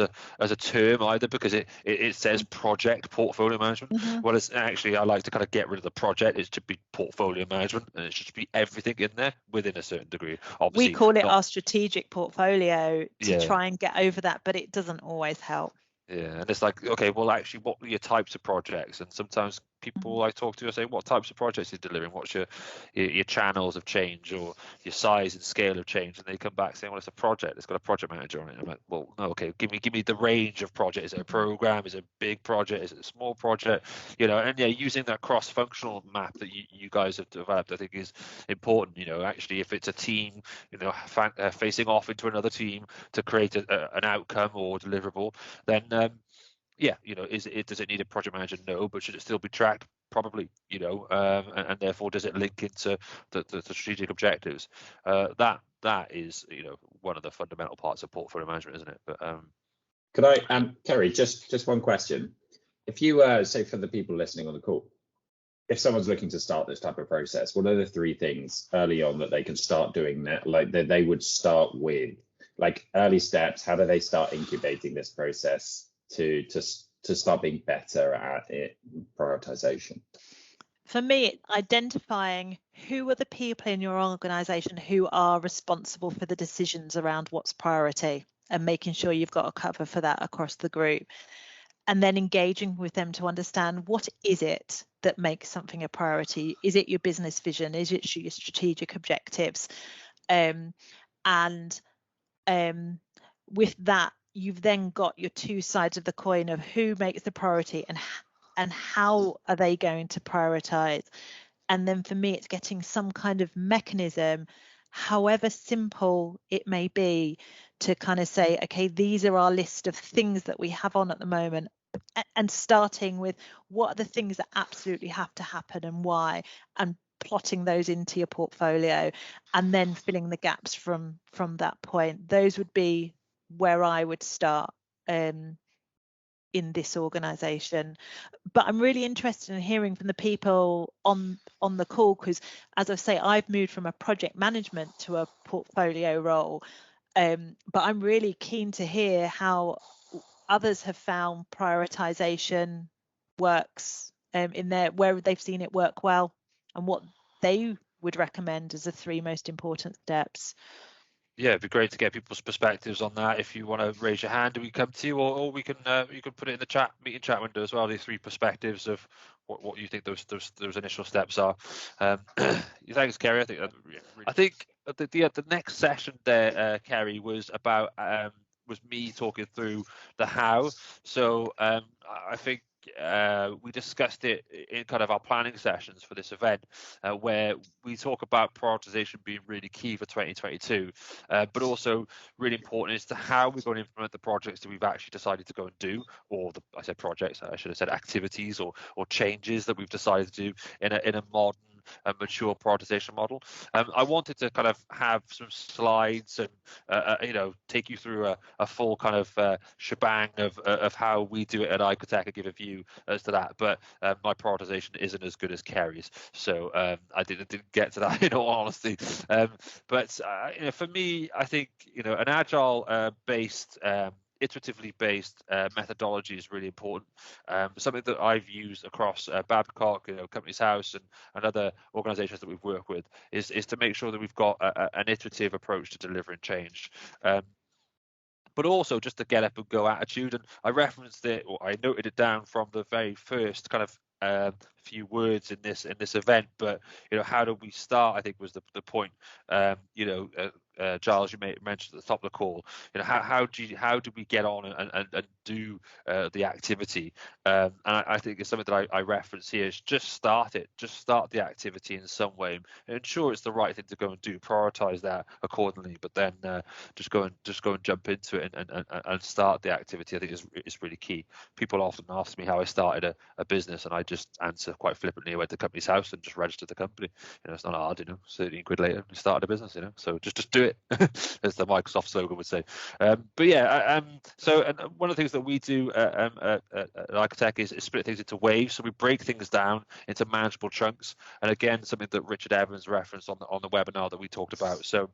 a term either, because it says project portfolio management. Well, it's actually, I like to kind of get rid of the project. It should be portfolio management, and it should be everything in there within a certain degree. Obviously, we call it our strategic portfolio to try and get over that, but it doesn't always help. Yeah, and it's like, okay, well, actually, what are your types of projects? And sometimes people I talk to are saying, what types of projects are you delivering? What's your channels of change or your size and scale of change? And they come back saying, well, it's a project. It's got a project manager on it. I'm like, well, no, okay, give me the range of projects. Is it a program? Is it a big project? Is it a small project? And using that cross-functional map that you guys have developed, I think is important. Actually, if it's a team, facing off into another team to create an outcome or deliverable, then does it need a project manager? No, but should it still be tracked? Probably, and therefore does it link into the strategic objectives? That is, one of the fundamental parts of portfolio management, isn't it? But could I, Kerrie, just one question. If you say, for the people listening on the call, if someone's looking to start this type of process, what are the three things early on that they can start doing that, like that they would start with, like early steps? How do they start incubating this process to start being better at it, prioritization? For me, identifying who are the people in your organization who are responsible for the decisions around what's priority, and making sure you've got a cover for that across the group, and then engaging with them to understand, what is it that makes something a priority? Is it your business vision? Is it your strategic objectives? With that, you've then got your two sides of the coin of who makes the priority and how are they going to prioritize. And then for me, it's getting some kind of mechanism, however simple it may be, to kind of say, okay, these are our list of things that we have on at the moment, and starting with what are the things that absolutely have to happen and why, and plotting those into your portfolio, and then filling the gaps from that point. Those would be where I would start in this organisation. But I'm really interested in hearing from the people on the call, because as I say, I've moved from a project management to a portfolio role, but I'm really keen to hear how others have found prioritisation works in there, where they've seen it work well, and what they would recommend as the 3 most important steps. Yeah, it'd be great to get people's perspectives on that. If you want to raise your hand and we come to you, or we can you can put it in the meeting chat window as well. The 3 perspectives of what you think those initial steps are. Thanks, Kerrie. I think the next session there, Kerrie, was about was me talking through the how. So I think we discussed it in kind of our planning sessions for this event, where we talk about prioritization being really key for 2022, but also really important as to how we're going to implement the projects that we've actually decided to go and do, or I said projects, I should have said activities or changes that we've decided to do in a modern, a mature prioritization model. I wanted to kind of have some slides and take you through a full kind of shebang of how we do it at iCoTech and give a view as to that. But my prioritization isn't as good as Kerrie's, so I didn't get to that in all honesty. But for me, I think an agile based iteratively based methodology is really important. Something that I've used across Babcock, Companies House, and other organisations that we've worked with is to make sure that we've got an iterative approach to delivering change. But also just to get up and go attitude. And I referenced it, or I noted it down from the very first kind of few words in this event. But how do we start, I think, was the point. Giles, you mentioned at the top of the call, how do we get on and do the activity? And I think it's something that I reference here is just start the activity in some way, and ensure it's the right thing to go and do, prioritize that accordingly, but then just go and jump into it and start the activity. I think is really key. People often ask me how I started a business, and I just answer quite flippantly. I went to Companies House and just registered the company. It's not hard, 13 quid later, we started a business, so just do it, as the Microsoft slogan would say. But yeah, so and one of the things that we do at iCoTech is split things into waves. So we break things down into manageable chunks, and again, something that Richard Evans referenced on the webinar that we talked about. So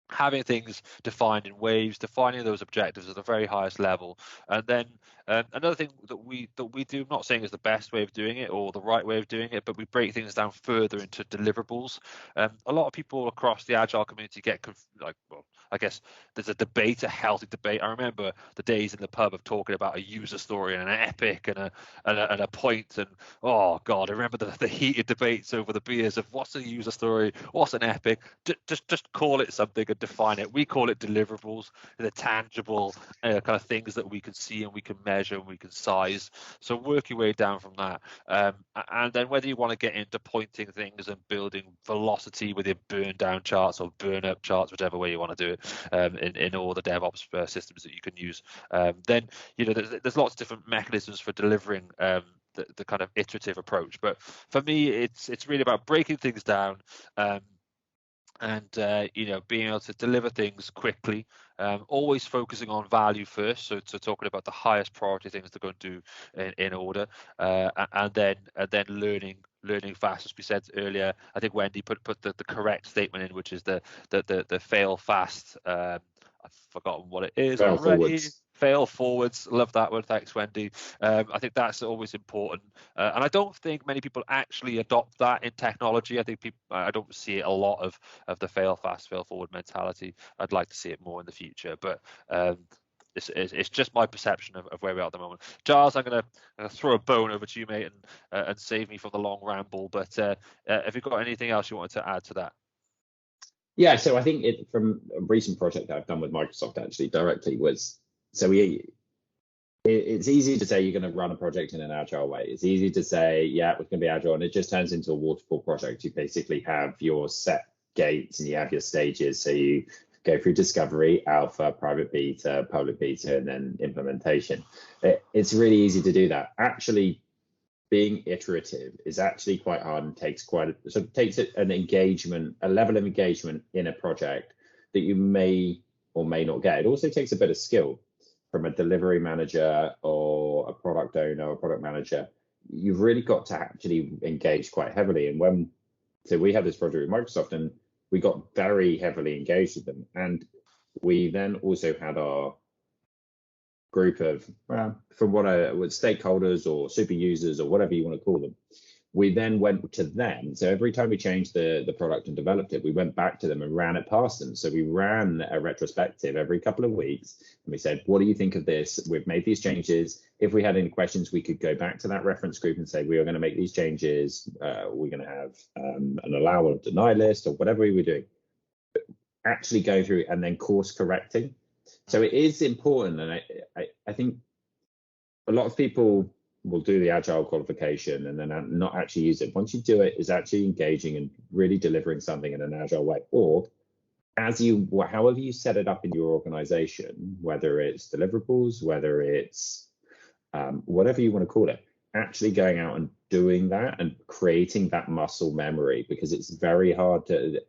having things defined in waves, defining those objectives at the very highest level, and then another thing that we do, I'm not saying is the best way of doing it or the right way of doing it, but we break things down further into deliverables. A lot of people across the agile community get I guess there's a healthy debate. I remember the days in the pub of talking about a user story and an epic and a point, and oh god, I remember the heated debates over the beers of what's a user story, what's an epic. Just call it something and define it. We call it deliverables. They're tangible kind of things that we can see and we can measure and we can size. So work your way down from that, and then whether you want to get into pointing things and building velocity with your burn down charts or burn up charts, whichever way you want to do it, in all the DevOps systems that you can use, then there's lots of different mechanisms for delivering the kind of iterative approach. But for me, it's really about breaking things down, and being able to deliver things quickly, always focusing on value first, so talking about the highest priority things to go and do in order, and then learning fast, as we said earlier. I think Wendy put the correct statement in, which is the fail fast. I've forgotten what it is already. Fail forwards. Love that one. Thanks, Wendy. I think that's always important, and I don't think many people actually adopt that in technology. I don't see a lot of the fail fast, fail forward mentality. I'd like to see it more in the future, but it's just my perception of where we are at the moment. Giles, I'm gonna throw a bone over to you, mate, and save me from the long ramble. But have you got anything else you wanted to add to that? Yeah, so I think from a recent project that I've done with Microsoft actually directly was, so it's easy to say you're going to run a project in an agile way. It's easy to say, yeah, it's going to be agile, and it just turns into a waterfall project. You basically have your set gates and you have your stages. So you go through discovery, alpha, private beta, public beta, and then implementation. It's really easy to do that. Actually, being iterative is actually quite hard and takes an engagement, a level of engagement in a project that you may or may not get. It also takes a bit of skill from a delivery manager or a product owner or product manager. You've really got to actually engage quite heavily. And so we had this project with Microsoft, and we got very heavily engaged with them. And we then also had our group of, from what I would, stakeholders or super users or whatever you want to call them. We then went to them. So every time we changed the product and developed it, we went back to them and ran it past them. So we ran a retrospective every couple of weeks, and we said, what do you think of this? We've made these changes. If we had any questions, we could go back to that reference group and say, we are going to make these changes. We're going to have an allow or deny list or whatever we were doing. But actually go through and then course correcting. So it is important. And I think a lot of people will do the agile qualification and then not actually use it. Once you do it, is actually engaging and really delivering something in an agile way, or however you set it up in your organization, whether it's deliverables, whether it's whatever you want to call it, actually going out and doing that and creating that muscle memory, because it's very hard to,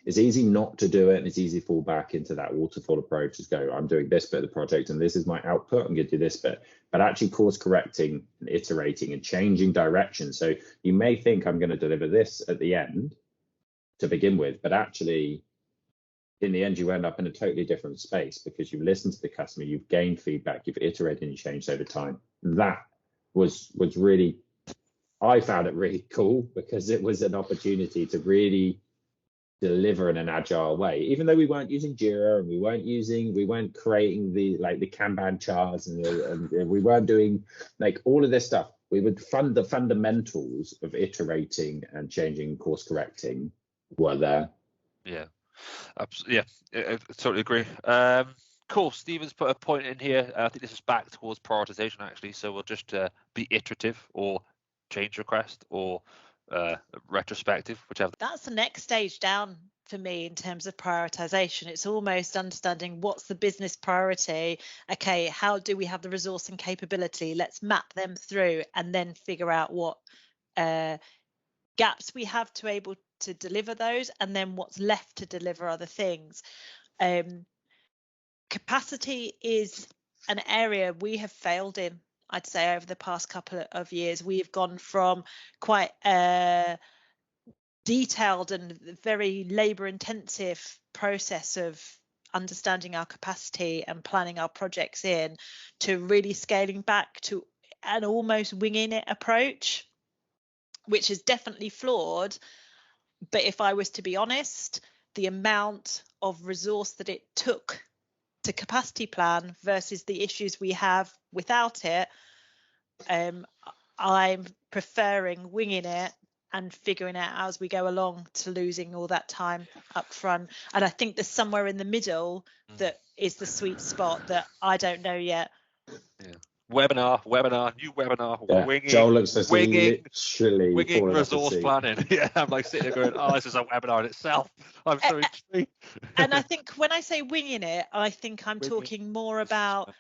it's easy not to do it, and it's easy to fall back into that waterfall approach. Just go, I'm doing this bit of the project and this is my output, I'm going to do this bit. But actually course correcting and iterating and changing direction. So you may think I'm going to deliver this at the end to begin with, but actually in the end you end up in a totally different space because you've listened to the customer, you've gained feedback, you've iterated and changed over time. That was really, I found it really cool, because it was an opportunity to really deliver in an agile way, even though we weren't using Jira and we weren't creating the Kanban charts and we weren't doing like all of this stuff. We would fund the fundamentals of iterating and changing, course correcting were there. Yeah, absolutely. Yeah, I totally agree. Cool. Stephen's put a point in here. I think this is back towards prioritization actually. So we'll just be iterative or change request or retrospective, whichever. That's the next stage down for me in terms of prioritization. It's almost understanding what's the business priority. Okay, how do we have the resource and capability? Let's map them through and then figure out what gaps we have to able to deliver those, and then what's left to deliver other things. Capacity is an area we have failed in. I'd say over the past couple of years, we've gone from quite a detailed and very labour intensive process of understanding our capacity and planning our projects in, to really scaling back to an almost winging it approach, which is definitely flawed. But if I was to be honest, the amount of resource that it took to capacity plan versus the issues we have without it, I'm preferring winging it and figuring out as we go along to losing all that time up front. And I think there's somewhere in the middle that is the sweet spot that I don't know yet. Yeah. Webinar, new webinar, yeah. winging, Joel looks winging resource planning. Yeah, I'm like sitting there going, oh, this is a webinar in itself. I'm so intrigued. And I think when I say winging it, I think I'm talking more about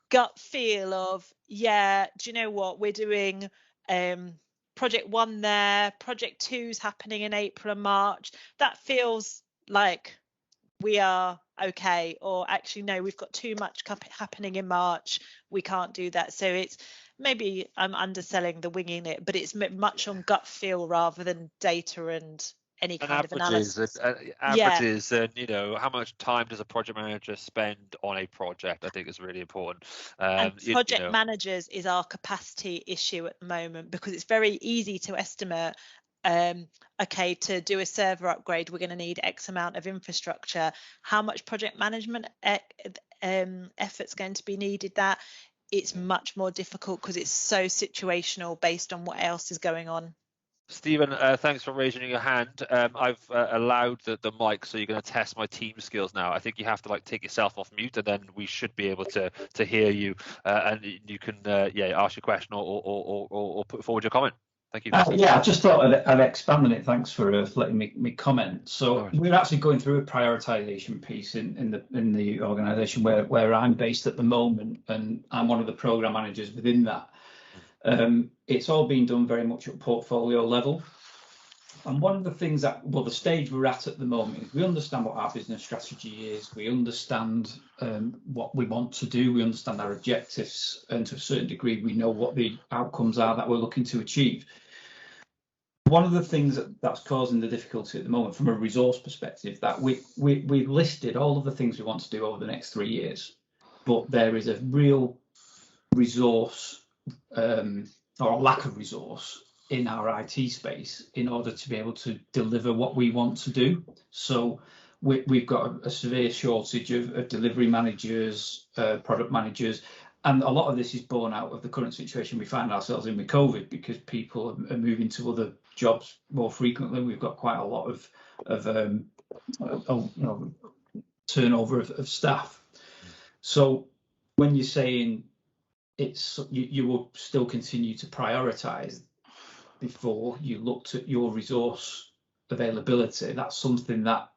gut feel of, yeah, do you know what, we're doing project 1 there, project 2's happening in April and March. That feels like we are okay, or actually no, we've got too much happening in March, we can't do that. So it's maybe I'm underselling the winging it, but it's much on gut feel rather than data and any kind of analysis. Averages and how how much time does a project manager spend on a project, I think is really important. And project managers is our capacity issue at the moment, because it's very easy to estimate, okay, to do a server upgrade we're going to need X amount of infrastructure. How much project management effort's going to be needed? That it's much more difficult because it's so situational based on what else is going on. Stephen, thanks for raising your hand. I've allowed the mic, so you're going to test my team skills now. I think you have to take yourself off mute, and then we should be able to hear you, and you can ask your question or put forward your comment. Thank you. Yeah, I just thought I'd expand on it. Thanks for letting me comment. So we're actually going through a prioritisation piece in the organisation where I'm based at the moment, and I'm one of the programme managers within that. It's all being done very much at portfolio level. And one of the things the stage we're at the moment is we understand what our business strategy is. We understand what we want to do. We understand our objectives, and to a certain degree, we know what the outcomes are that we're looking to achieve. One of the things that's causing the difficulty at the moment, from a resource perspective, that we've listed all of the things we want to do over the next 3 years, but there is a real resource or lack of resource in our IT space in order to be able to deliver what we want to do. So we've got a severe shortage of delivery managers, product managers, and a lot of this is born out of the current situation we find ourselves in with COVID, because people are moving to other jobs more frequently. We've got quite a lot of turnover of staff. So when you're saying you will still continue to prioritise before you looked at your resource availability, that's something that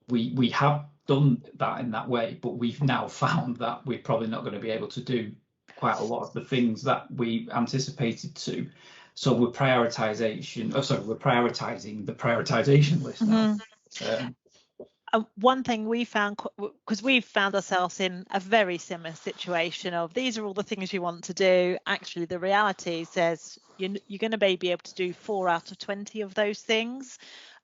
we have done that in that way, but we've now found that we're probably not going to be able to do quite a lot of the things that we anticipated to. So we're prioritising the prioritisation list now. One thing we found, because we've found ourselves in a very similar situation of these are all the things you want to do. Actually, the reality says you're going to be able to do 4 out of 20 of those things.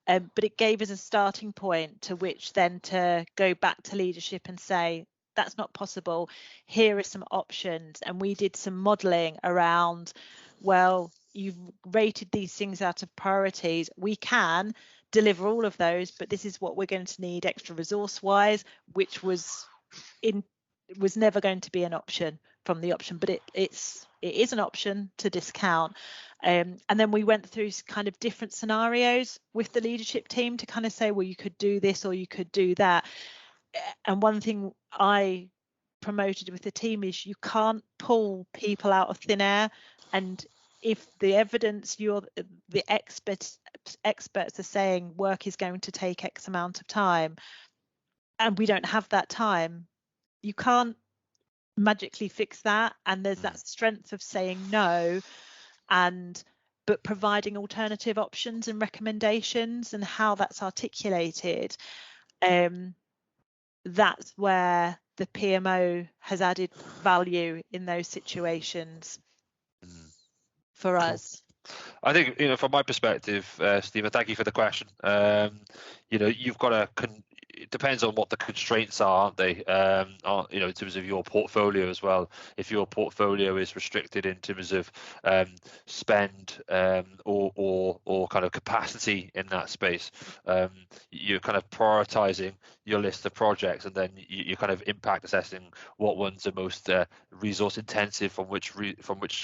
But it gave us a starting point to which then to go back to leadership and say, that's not possible. Here are some options. And we did some modelling around, well, you've rated these things out of priorities. We can deliver all of those, but this is what we're going to need extra resource wise, which was never going to be an option from the option, but it is an option to discount. And then we went through kind of different scenarios with the leadership team to kind of say, well, you could do this or you could do that. And one thing I promoted with the team is you can't pull people out of thin air. And if the evidence the experts are saying work is going to take X amount of time, and we don't have that time, you can't magically fix that. And there's that strength of saying no, but providing alternative options and recommendations, and how that's articulated. That's where the PMO has added value in those situations for us. I think, from my perspective, Stephen, thank you for the question. You've got it depends on what the constraints are, aren't they? In terms of your portfolio as well. If your portfolio is restricted in terms of spend or kind of capacity in that space, you're kind of prioritizing your list of projects, and then you're kind of impact assessing what ones are most resource intensive from which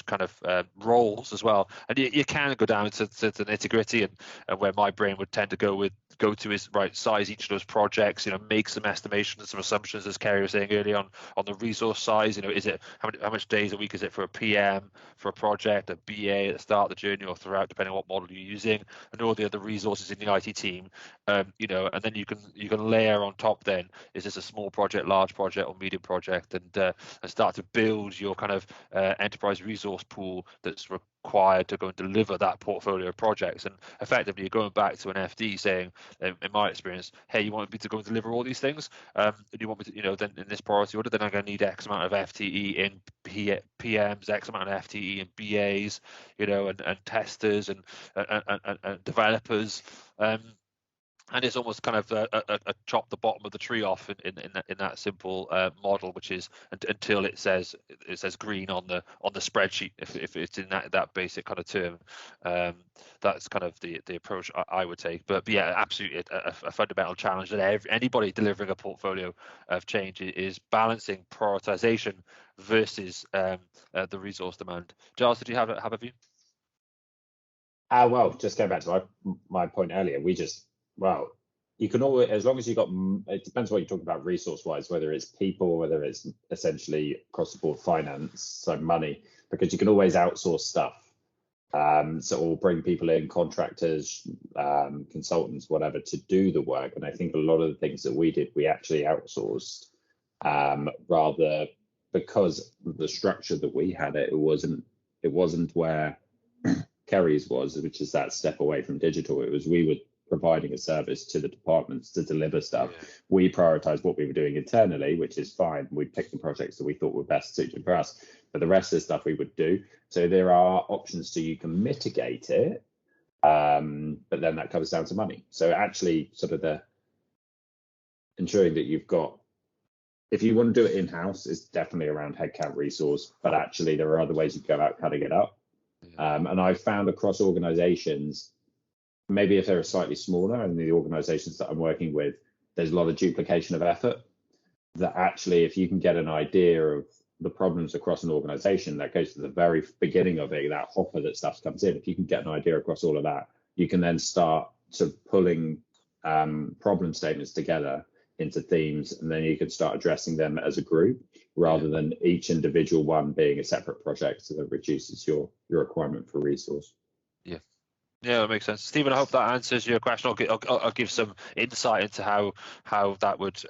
kind of roles as well. And you can go down to the nitty gritty, and where my brain would tend to go to is right, size each of those projects, make some estimations, some assumptions, as Kerrie was saying earlier on the resource size. Is it how much days a week is it for a PM, for a project, a BA at the start of the journey or throughout, depending on what model you're using, and all the other resources in the IT team. And then you can layer on top. Then is this a small project, large project, or medium project, and start to build your kind of enterprise resource pool that's required to go and deliver that portfolio of projects. And effectively, you're going back to an FD saying, in my experience, hey, you want me to go and deliver all these things? And you want me to, then in this priority order, then I'm going to need X amount of FTE in PMs, X amount of FTE in BAs, and testers and developers. And it's almost kind of a chop the bottom of the tree off in that simple model, which is until it says green on the spreadsheet. If it's in that basic kind of term, that's kind of the approach I would take. But yeah, absolutely a fundamental challenge that anybody delivering a portfolio of change is balancing prioritization versus the resource demand. Giles, did you have a view? Well, just going back to my point earlier, you can always, as long as you got, it depends what you're talking about resource wise, whether it's people, whether it's essentially across the board finance, so money, because you can always outsource stuff. So we'll bring people in, contractors, consultants, whatever, to do the work. And I think a lot of the things that we did, we actually outsourced, rather because the structure that we had, it wasn't where Kerrie's was, which is that step away from digital. It was we were providing a service to the departments to deliver stuff. Yeah. We prioritized what we were doing internally, which is fine. We picked the projects that we thought were best suited for us, but the rest of the stuff we would do. So there are options to you can mitigate it, but then that comes down to money. So actually, sort of the ensuring that you've got, if you want to do it in-house, is definitely around headcount resource, but actually there are other ways you go about cutting it up. And I've found across organizations, maybe if they're slightly smaller, and the organizations that I'm working with, there's a lot of duplication of effort, that actually if you can get an idea of the problems across an organization, that goes to the very beginning of it, that hopper that stuff comes in. If you can get an idea across all of that, you can then start sort of pulling problem statements together into themes, and then you can start addressing them as a group rather than each individual one being a separate project, so that reduces your requirement for resource. Yeah, that makes sense. Stephen, I hope that answers your question. I'll give some insight into how that would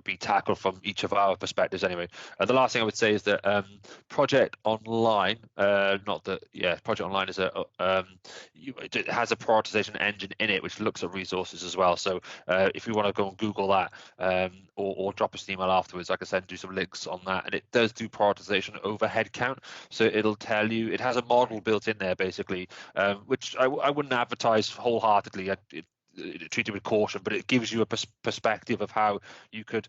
be tackled from each of our perspectives anyway. The last thing I would say is that Project Online, Project Online is it has a prioritization engine in it which looks at resources as well. So if you want to go and Google that, or drop us an email afterwards, I can send you some links on that, and it does do prioritization over headcount. So it'll tell you, it has a model built in there basically, which I wouldn't advertise wholeheartedly. Treat it with caution, but it gives you a perspective of how you could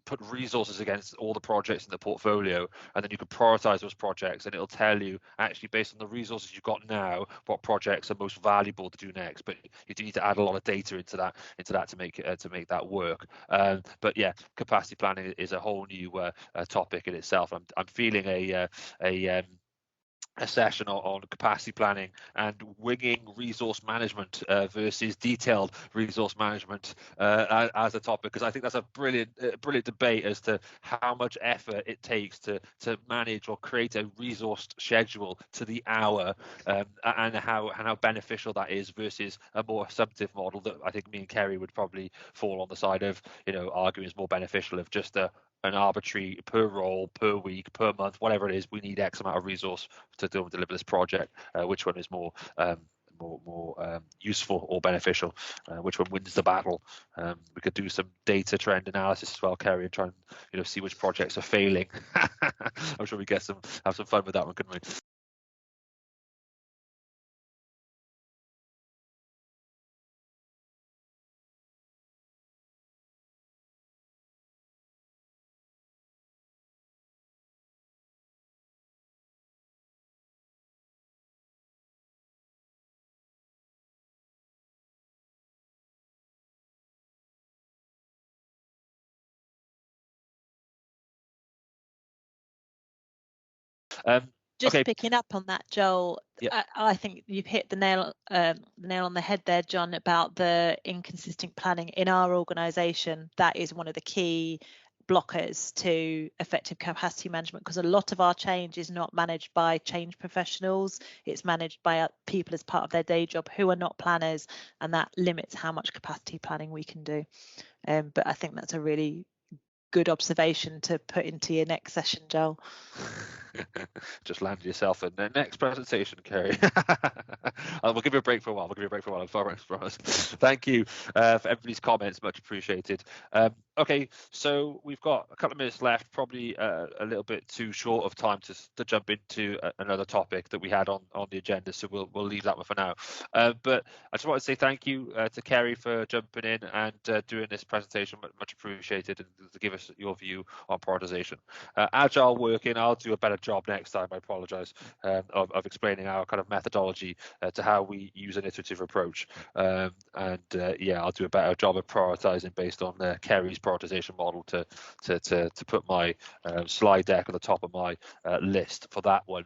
put resources against all the projects in the portfolio, and then you can prioritize those projects, and it'll tell you actually based on the resources you've got now what projects are most valuable to do next. But you do need to add a lot of data into that to make that work. But yeah, capacity planning is a whole new topic in itself. I'm feeling a session on capacity planning and winging resource management versus detailed resource management as a topic, because I think that's a brilliant debate as to how much effort it takes to manage or create a resource schedule to the hour, and how beneficial that is versus a more assumptive model that I think me and Kerrie would probably fall on the side of, arguing is more beneficial of just an arbitrary per role, per week, per month, whatever it is, we need X amount of resource to deliver this project. Which one is more useful or beneficial? Which one wins the battle? We could do some data trend analysis as well, Kerrie, and try and see which projects are failing. I'm sure we have some fun with that one, couldn't we? Just picking up on that, Joel, yeah. I think you've hit the nail on the head there, John, about the inconsistent planning in our organisation. That is one of the key blockers to effective capacity management, because a lot of our change is not managed by change professionals. It's managed by people as part of their day job who are not planners, and that limits how much capacity planning we can do. But I think that's a really good observation to put into your next session, Joel. Just land yourself in the next presentation, Kerrie. We'll give you a break for a while. I promise. Thank you for everybody's comments, much appreciated. Okay, so we've got a couple of minutes left, probably a little bit too short of time to jump into another topic that we had on the agenda, so we'll leave that one for now. But I just want to say thank you to Kerrie for jumping in and doing this presentation, much appreciated, and to give us your view on prioritization. Agile working, I'll do a better job next time, I apologize, of explaining our kind of methodology to how we use an iterative approach, and I'll do a better job of prioritizing based on Kerrie's prioritization model to put my slide deck at the top of my list for that one.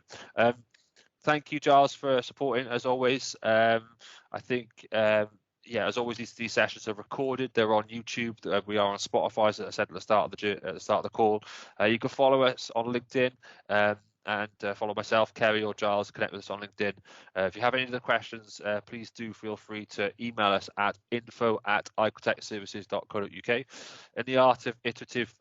thank you, Giles, for supporting as always. I think. Yeah, as always, these sessions are recorded. They're on YouTube. We are on Spotify, as I said at the start of the call. You can follow us on LinkedIn. And follow myself, Kerrie, or Giles. Connect with us on LinkedIn. If you have any other questions, please do feel free to email us at info@icotechservices.co.uk. In the art of iterative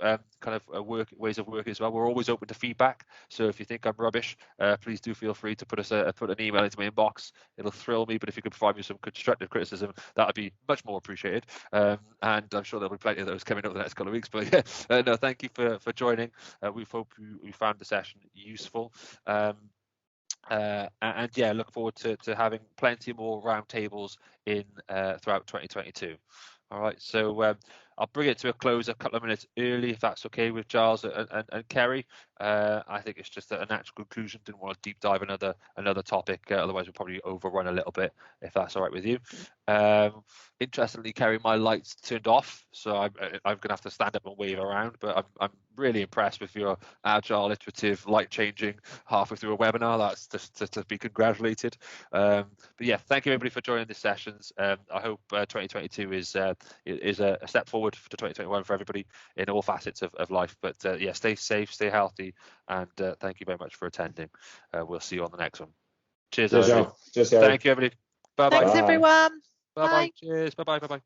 ways of working as well, we're always open to feedback. So if you think I'm rubbish, please do feel free to put an email into my inbox. It'll thrill me, but if you could provide me some constructive criticism, that would be much more appreciated. And I'm sure there'll be plenty of those coming up the next couple of weeks. But yeah, no, thank you for joining. We hope you found the session useful. And yeah, look forward to having plenty more roundtables in throughout 2022. All right, so I'll bring it to a close a couple of minutes early, if that's okay with Giles and Kerrie. I think it's just a natural conclusion. Didn't want to deep dive another topic, otherwise we'll probably overrun a little bit, if that's all right with you. Interestingly, Kerrie, my lights turned off, so I'm gonna have to stand up and wave around. But I'm really impressed with your agile, iterative, light changing halfway through a webinar. That's just to be congratulated. But yeah, thank you everybody for joining the sessions. I hope 2022 is a step forward to 2021 for everybody in all facets of life. But yeah, stay safe, stay healthy, and thank you very much for attending. We'll see you on the next one. Cheers, everybody. Cheers, thank you, everybody. Bye bye. Thanks, everyone. Bye bye. Cheers. Bye bye. Bye bye.